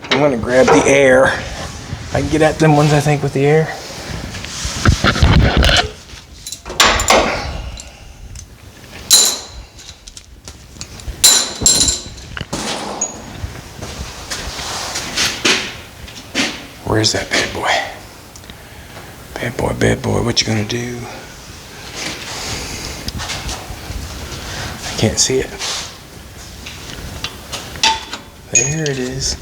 I'm gonna grab the air. I can get at them ones, I think, with the air. Where's that bad boy? Bad boy, what you gonna do? I can't see it. There it is.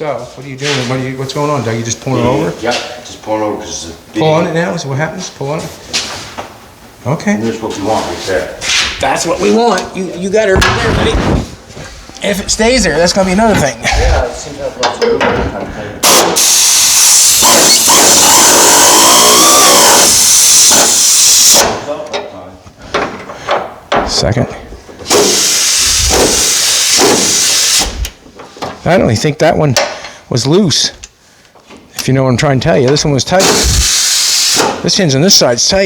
So, what are you doing? What's going on, Doug? You just pulling it over? Yep, just pulling over because it's a big... Pull on it now? Is what happens? Pull on it? Okay. And here's what we want right there. That's what we want. You got her right there, buddy. If it stays there, that's gonna be another thing. Yeah, it seems like lots of movement kind of thing. Second. I don't even think that one was loose. If you know what I'm trying to tell you. This one was tight. This hinge on this side's tight.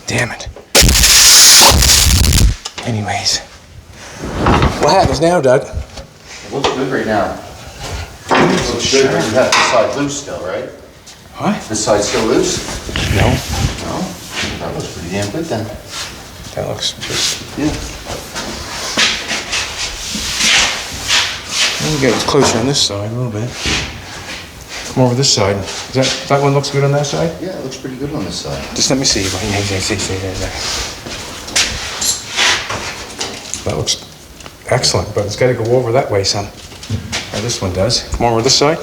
Damn it. Anyways. What happens now, Doug? It looks good right now. It looks good, but you have this side loose still, right? What? This side's still loose? No. No? That looks pretty damn good then. That looks just... Yeah. Let me get closer on this side a little bit. Come over this side. That one looks good on that side? Yeah, it looks pretty good on this side. Just let me see. See, there. That looks excellent, but it's got to go over that way some. Or this one does. Come over this side.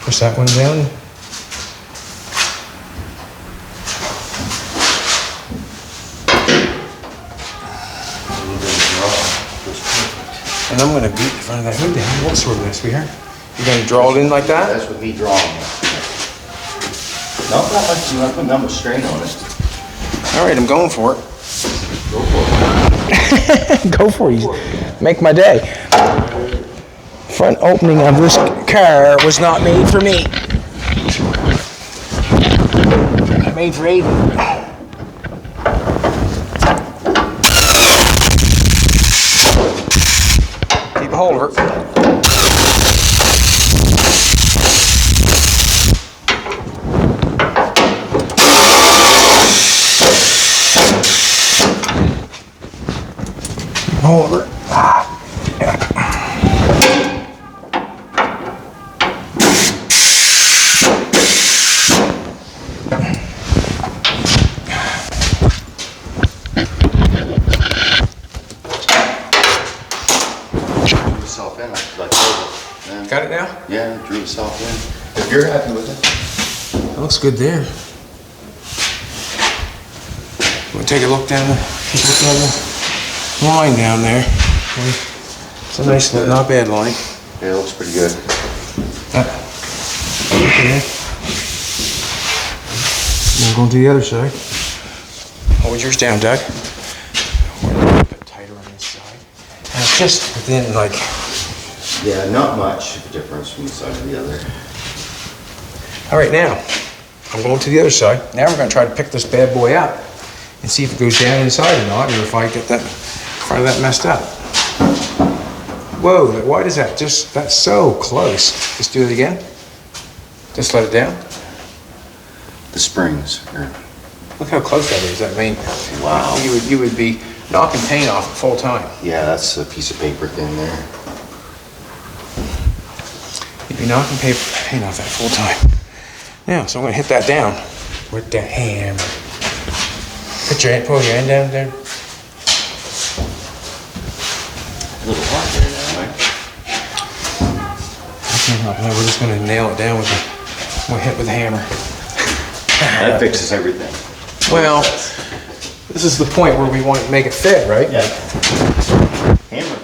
Push that one down. And I'm going to beat in front of that hood down. What sort of this, sweetheart? You're going to draw it in like that? That's with me drawing it. Not that much, you're not putting that much strain on it. All right, I'm going for it. Go for it. Go for it. Make my day. Front opening of this car was not made for me. Made for Aiden. Keep a hold of her. Hold her. Drew yourself in, like yeah. Got it now? Yeah, drew yourself in. If you're happy with it. That looks good there. We'll take a look down the line down there. It's a nice, not bad line. Yeah, it looks pretty good. Okay. We'll go to the other side. Hold yours down, Doug. We're a little bit tighter on this side. And it's just within like... Yeah, not much of a difference from one side to the other. All right, now, I'm going to the other side. Now we're going to try to pick this bad boy up and see if it goes down inside or not, or if I get that part of that messed up. Whoa, why does that just, that's so close. Just do it again. Just let it down. The springs are... Look how close that is. I mean, Wow. You would be knocking paint off at full time. Yeah, that's a piece of paper thin there. You'd be knocking paint off at full time. Now, so I'm going to hit that down with the hammer. Pull your hand down there. A little hot there now, right? I can't help it. We're just going to nail it down with we'll hit with the hammer. That fixes everything. Well, this is the point where we want to make it fit, right? Yeah. Hammer.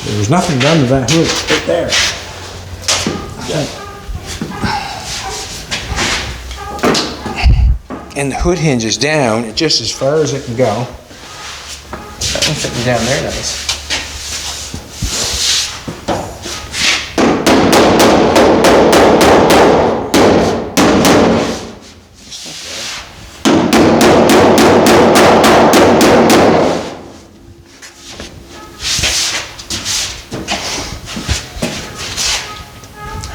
There's nothing done to that hood right there. And the hood hinge is down just as far as it can go. I'm fitting down there nice.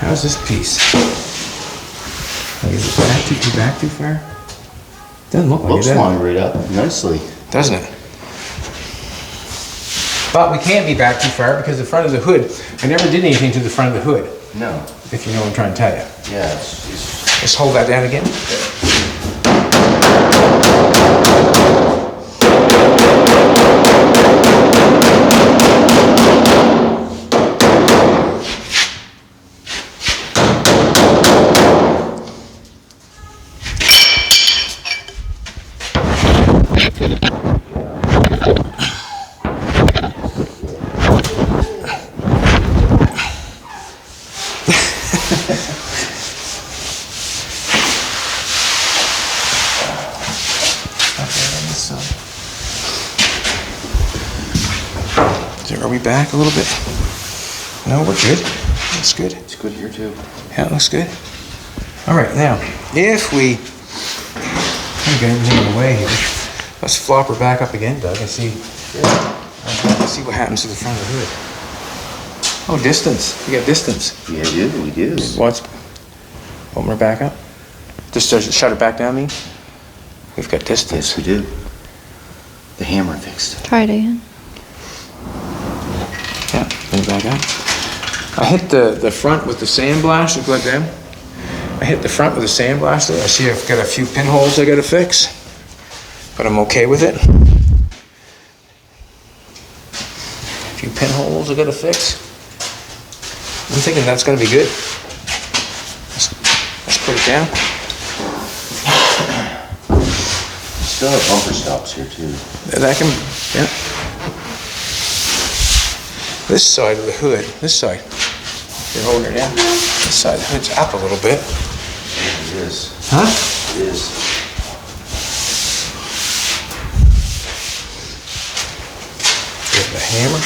How's this piece? Like, is it back too far? Doesn't look like Looks it. lined right up nicely. Doesn't it? But we can't be back too far because the front of the hood, I never did anything to the front of the hood, No. if you know what I'm trying to tell you. Yeah, it's Let's hold that down again. Are we back a little bit? No, we're good. That's good. It's good here too. Yeah, it looks good. All right, now, if we, I'm getting in the way here. Let's flop her back up again, Doug, and see, see what happens to the front of the hood. Oh, distance. We got distance. Yeah, we do. What's, open her back up? Just shut her back down, I mean? We've got distance. Yes, we do. The hammer fixed it. Try it again. Yeah, bring it back up. I hit the front with the sandblaster, look like that. I hit the front with the sandblaster. I see I've got a few pinholes I gotta fix, but I'm okay with it. A few pinholes I gotta fix. I'm thinking that's gonna be good. Let's put it down. Still have bumper stops here too. That can, yeah. This side of the hood, this side, you're holding it down. This side of the hood's up a little bit. It is. Huh? It is. Get the hammer.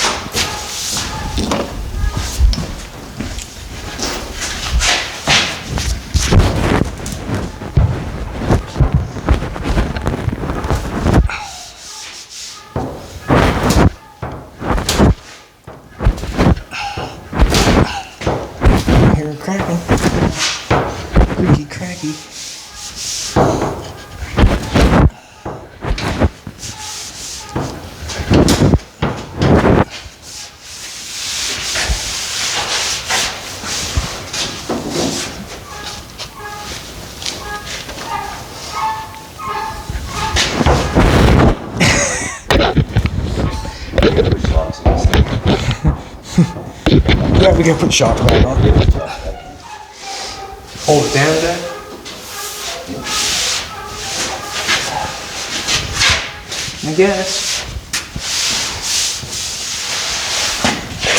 Cracking. Creaky cracky. Yeah, we gotta put shocks back on. Hold it down there. I guess.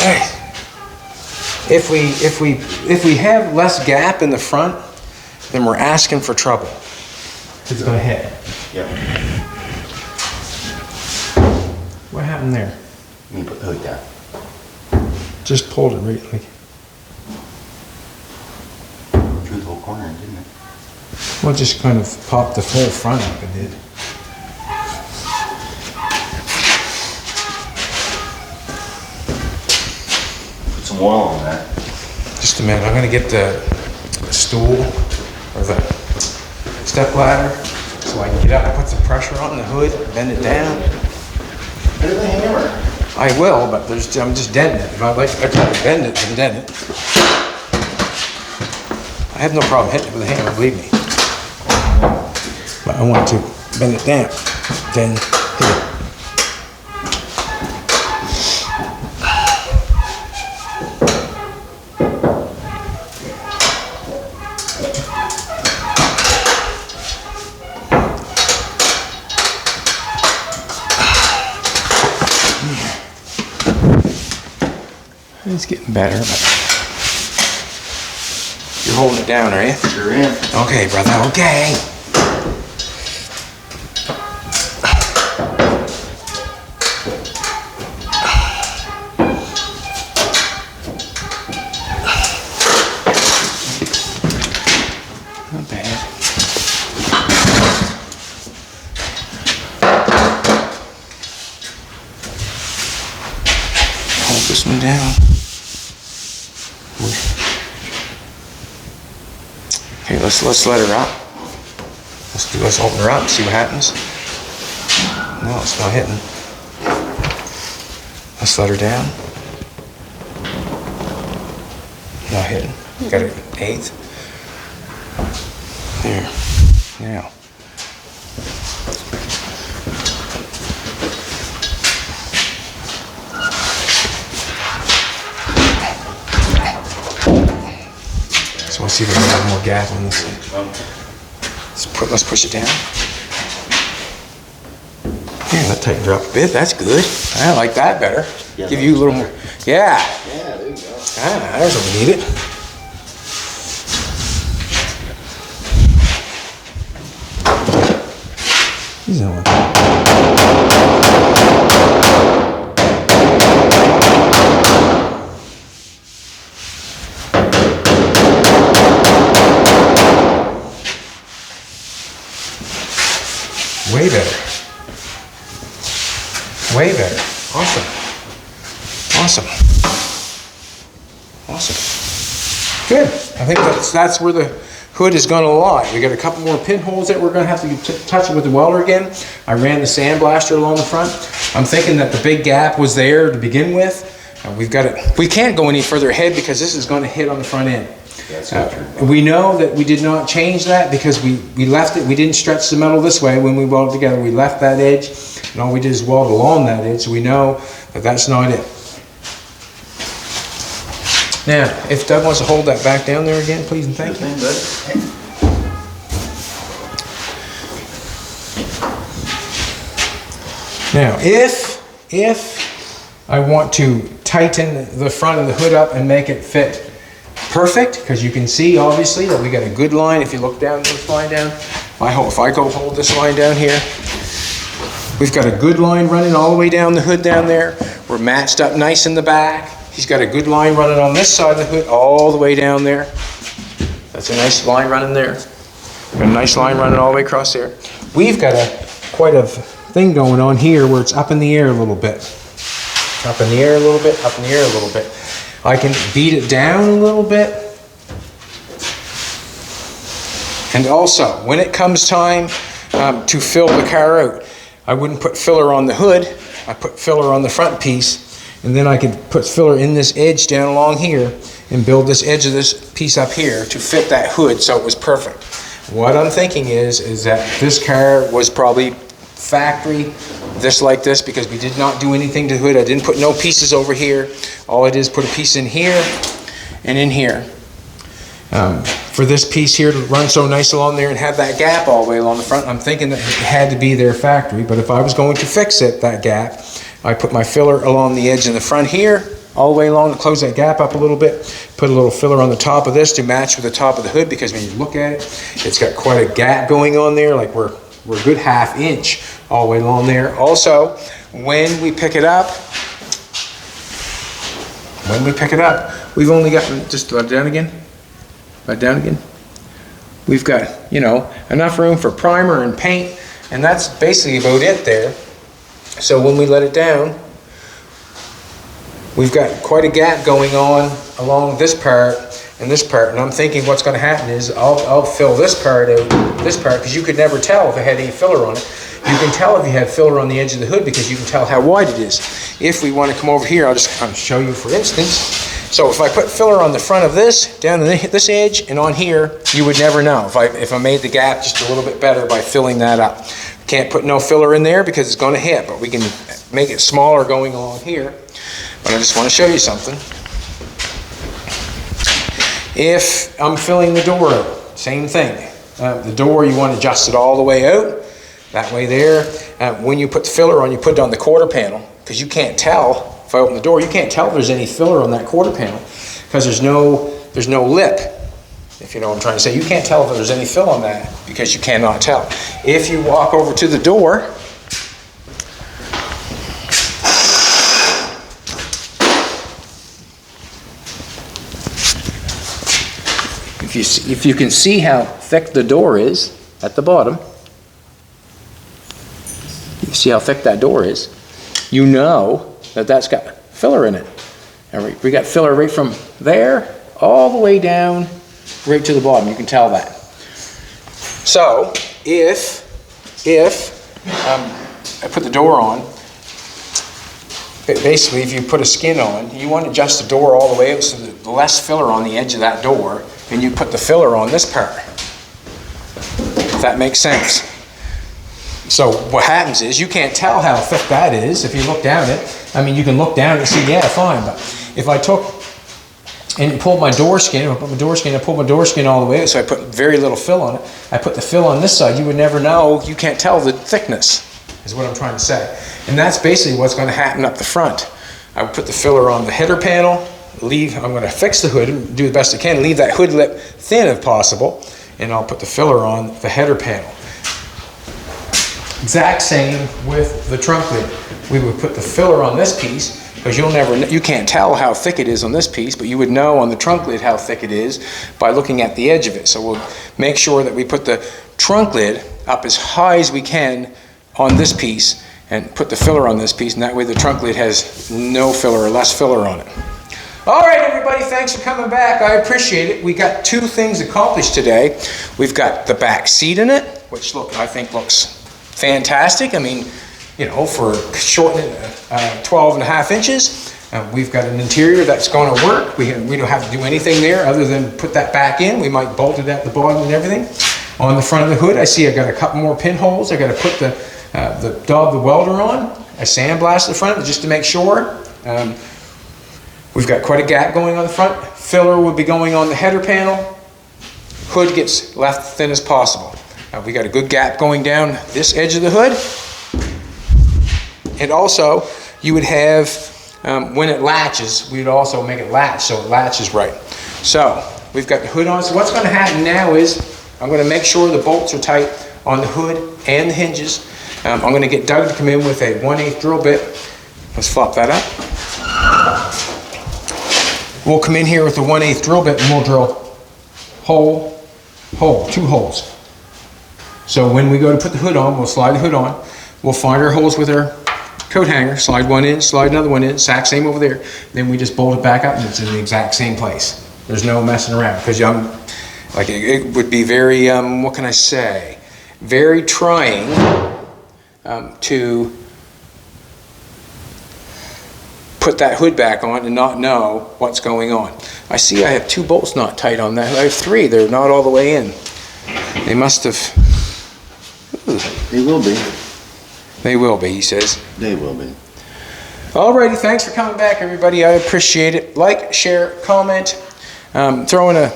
Hey. If we have less gap in the front, then we're asking for trouble. It's gonna hit. Yep. What happened there? You put the hood down. Just pulled it right like. Through the whole corner, didn't it? Well, it just kind of popped the whole front up, it did. Put some oil on that. Just a minute, I'm gonna get the stool or the step ladder so I can get up and put some pressure on the hood, bend it down. Hit the hammer. I will, but I'm just denting it. If I try to bend it, then dent it. I have no problem hitting it with a hammer, believe me. But I want to bend it down, then hit it. It's getting better, but you're holding it down, are you? Sure am. Okay, brother, okay. one down. Okay, let's let her up. Let's open her up, see what happens. No, it's not hitting. Let's let her down. Not hitting. Got it 1/8. There. Now. So we'll see if we can have more gap on this thing. Let's push it down. Yeah, that tightened her up a bit. That's good. I like that better. Yeah, Give you a little more. Yeah. Yeah, there you go. Ah, there's what we needed. He's on. Way better. Way better. Awesome. Awesome. Awesome. Good. I think that's where the hood is going to lie. We got a couple more pinholes that we're going to have to touch with the welder again. I ran the sandblaster along the front. I'm thinking that the big gap was there to begin with. We've got it. We can't go any further ahead because this is going to hit on the front end. We know that we did not change that because we left it. We didn't stretch the metal this way when we welded together. We left that edge, and all we did is weld along that edge, so we know that that's not it. Now, if Doug wants to hold that back down there again, please and thank you. Now, if I want to tighten the front of the hood up and make it fit perfect, because you can see obviously that we got a good line. If you look down this line down, if I go hold this line down here, we've got a good line running all the way down the hood down there. We're matched up nice in the back. He's got a good line running on this side of the hood all the way down there. That's a nice line running there. Got a nice line running all the way across there. We've got quite a thing going on here where it's up in the air a little bit. Up in the air a little bit, up in the air a little bit. I can beat it down a little bit. And also, when it comes time to fill the car out, I wouldn't put filler on the hood. I put filler on the front piece, and then I could put filler in this edge down along here and build this edge of this piece up here to fit that hood so it was perfect. What I'm thinking is that this car was probably factory this like this because we did not do anything to the hood. I didn't put no pieces over here. All I did is put a piece in here and in here. For this piece here to run so nice along there and have that gap all the way along the front, I'm thinking that it had to be their factory, but if I was going to fix it, that gap, I put my filler along the edge in the front here, all the way along to close that gap up a little bit, put a little filler on the top of this to match with the top of the hood, because when you look at it, it's got quite a gap going on there, like we're a good 1/2 inch all the way along there. Also, when we pick it up, we've only got, just let it down again, right down again. We've got, you know, enough room for primer and paint, and that's basically about it there. So when we let it down, we've got quite a gap going on along this part and this part, and I'm thinking what's going to happen is I'll fill this part out, because you could never tell if it had any filler on it. You can tell if you have filler on the edge of the hood because you can tell how wide it is. If we want to come over here, I'll just kind of show you for instance. So if I put filler on the front of this, down this edge, and on here, you would never know if I made the gap just a little bit better by filling that up. Can't put no filler in there because it's going to hit, but we can make it smaller going along here. But I just want to show you something. If I'm filling the door out, same thing. The door, you want to adjust it all the way out. That way there. When you put the filler on, you put it on the quarter panel, because you can't tell. If I open the door, you can't tell if there's any filler on that quarter panel because there's no lip, if you know what I'm trying to say. You can't tell if there's any fill on that because you cannot tell. If you walk over to the door, if you can see how thick the door is at the bottom, you see how thick that door is, you know that that's got filler in it. And we got filler right from there all the way down right to the bottom. You can tell that. So if I put the door on, basically if you put a skin on, you want to adjust the door all the way up so that the less filler on the edge of that door, and you put the filler on this part. If that makes sense. So what happens is you can't tell how thick that is if you look down it. I mean, you can look down and see, yeah, fine, but if I took and pulled my door skin, I pulled my door skin all the way, so I put very little fill on it. I put the fill on this side, you would never know, you can't tell the thickness, is what I'm trying to say. And that's basically what's going to happen up the front. I would put the filler on the header panel, I'm going to fix the hood and do the best I can, leave that hood lip thin if possible, and I'll put the filler on the header panel. Exact same with the trunk lid. We would put the filler on this piece, because you can't tell how thick it is on this piece, but you would know on the trunk lid how thick it is by looking at the edge of it. So we'll make sure that we put the trunk lid up as high as we can on this piece and put the filler on this piece, and that way the trunk lid has no filler or less filler on it. All right, everybody, thanks for coming back. I appreciate it. We got 2 things accomplished today. We've got the back seat in it, which I think looks fantastic. I mean, you know, for shortening 12.5 inches, we've got an interior that's going to work. We don't have to do anything there other than put that back in. We might bolt it at the bottom and everything. On the front of the hood, I see I got a couple more pinholes. I got to put the welder on. I sandblast the front just to make sure. We've got quite a gap going on the front. Filler will be going on the header panel. Hood gets left thin as possible. We got a good gap going down this edge of the hood. And also, you would have, when it latches, we'd also make it latch so it latches right. So, we've got the hood on. So what's going to happen now is, I'm going to make sure the bolts are tight on the hood and the hinges. I'm going to get Doug to come in with a 1/8 drill bit. Let's flop that up. We'll come in here with the 1/8 drill bit and we'll drill hole, 2 holes. So when we go to put the hood on, we'll slide the hood on. We'll find our holes with our coat hanger, slide one in, slide another one in, exact same over there. Then we just bolt it back up and it's in the exact same place. There's no messing around, because it would be very, what can I say? Very trying to put that hood back on and not know what's going on. I see I have 2 bolts not tight on that. I have 3, they're not all the way in. They must have, ooh. They will be. They will be, he says. They will be. Alrighty, thanks for coming back, everybody. I appreciate it. Like, share, comment, throw in a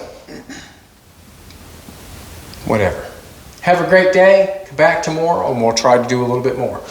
whatever. Have a great day. Come back tomorrow and we'll try to do a little bit more.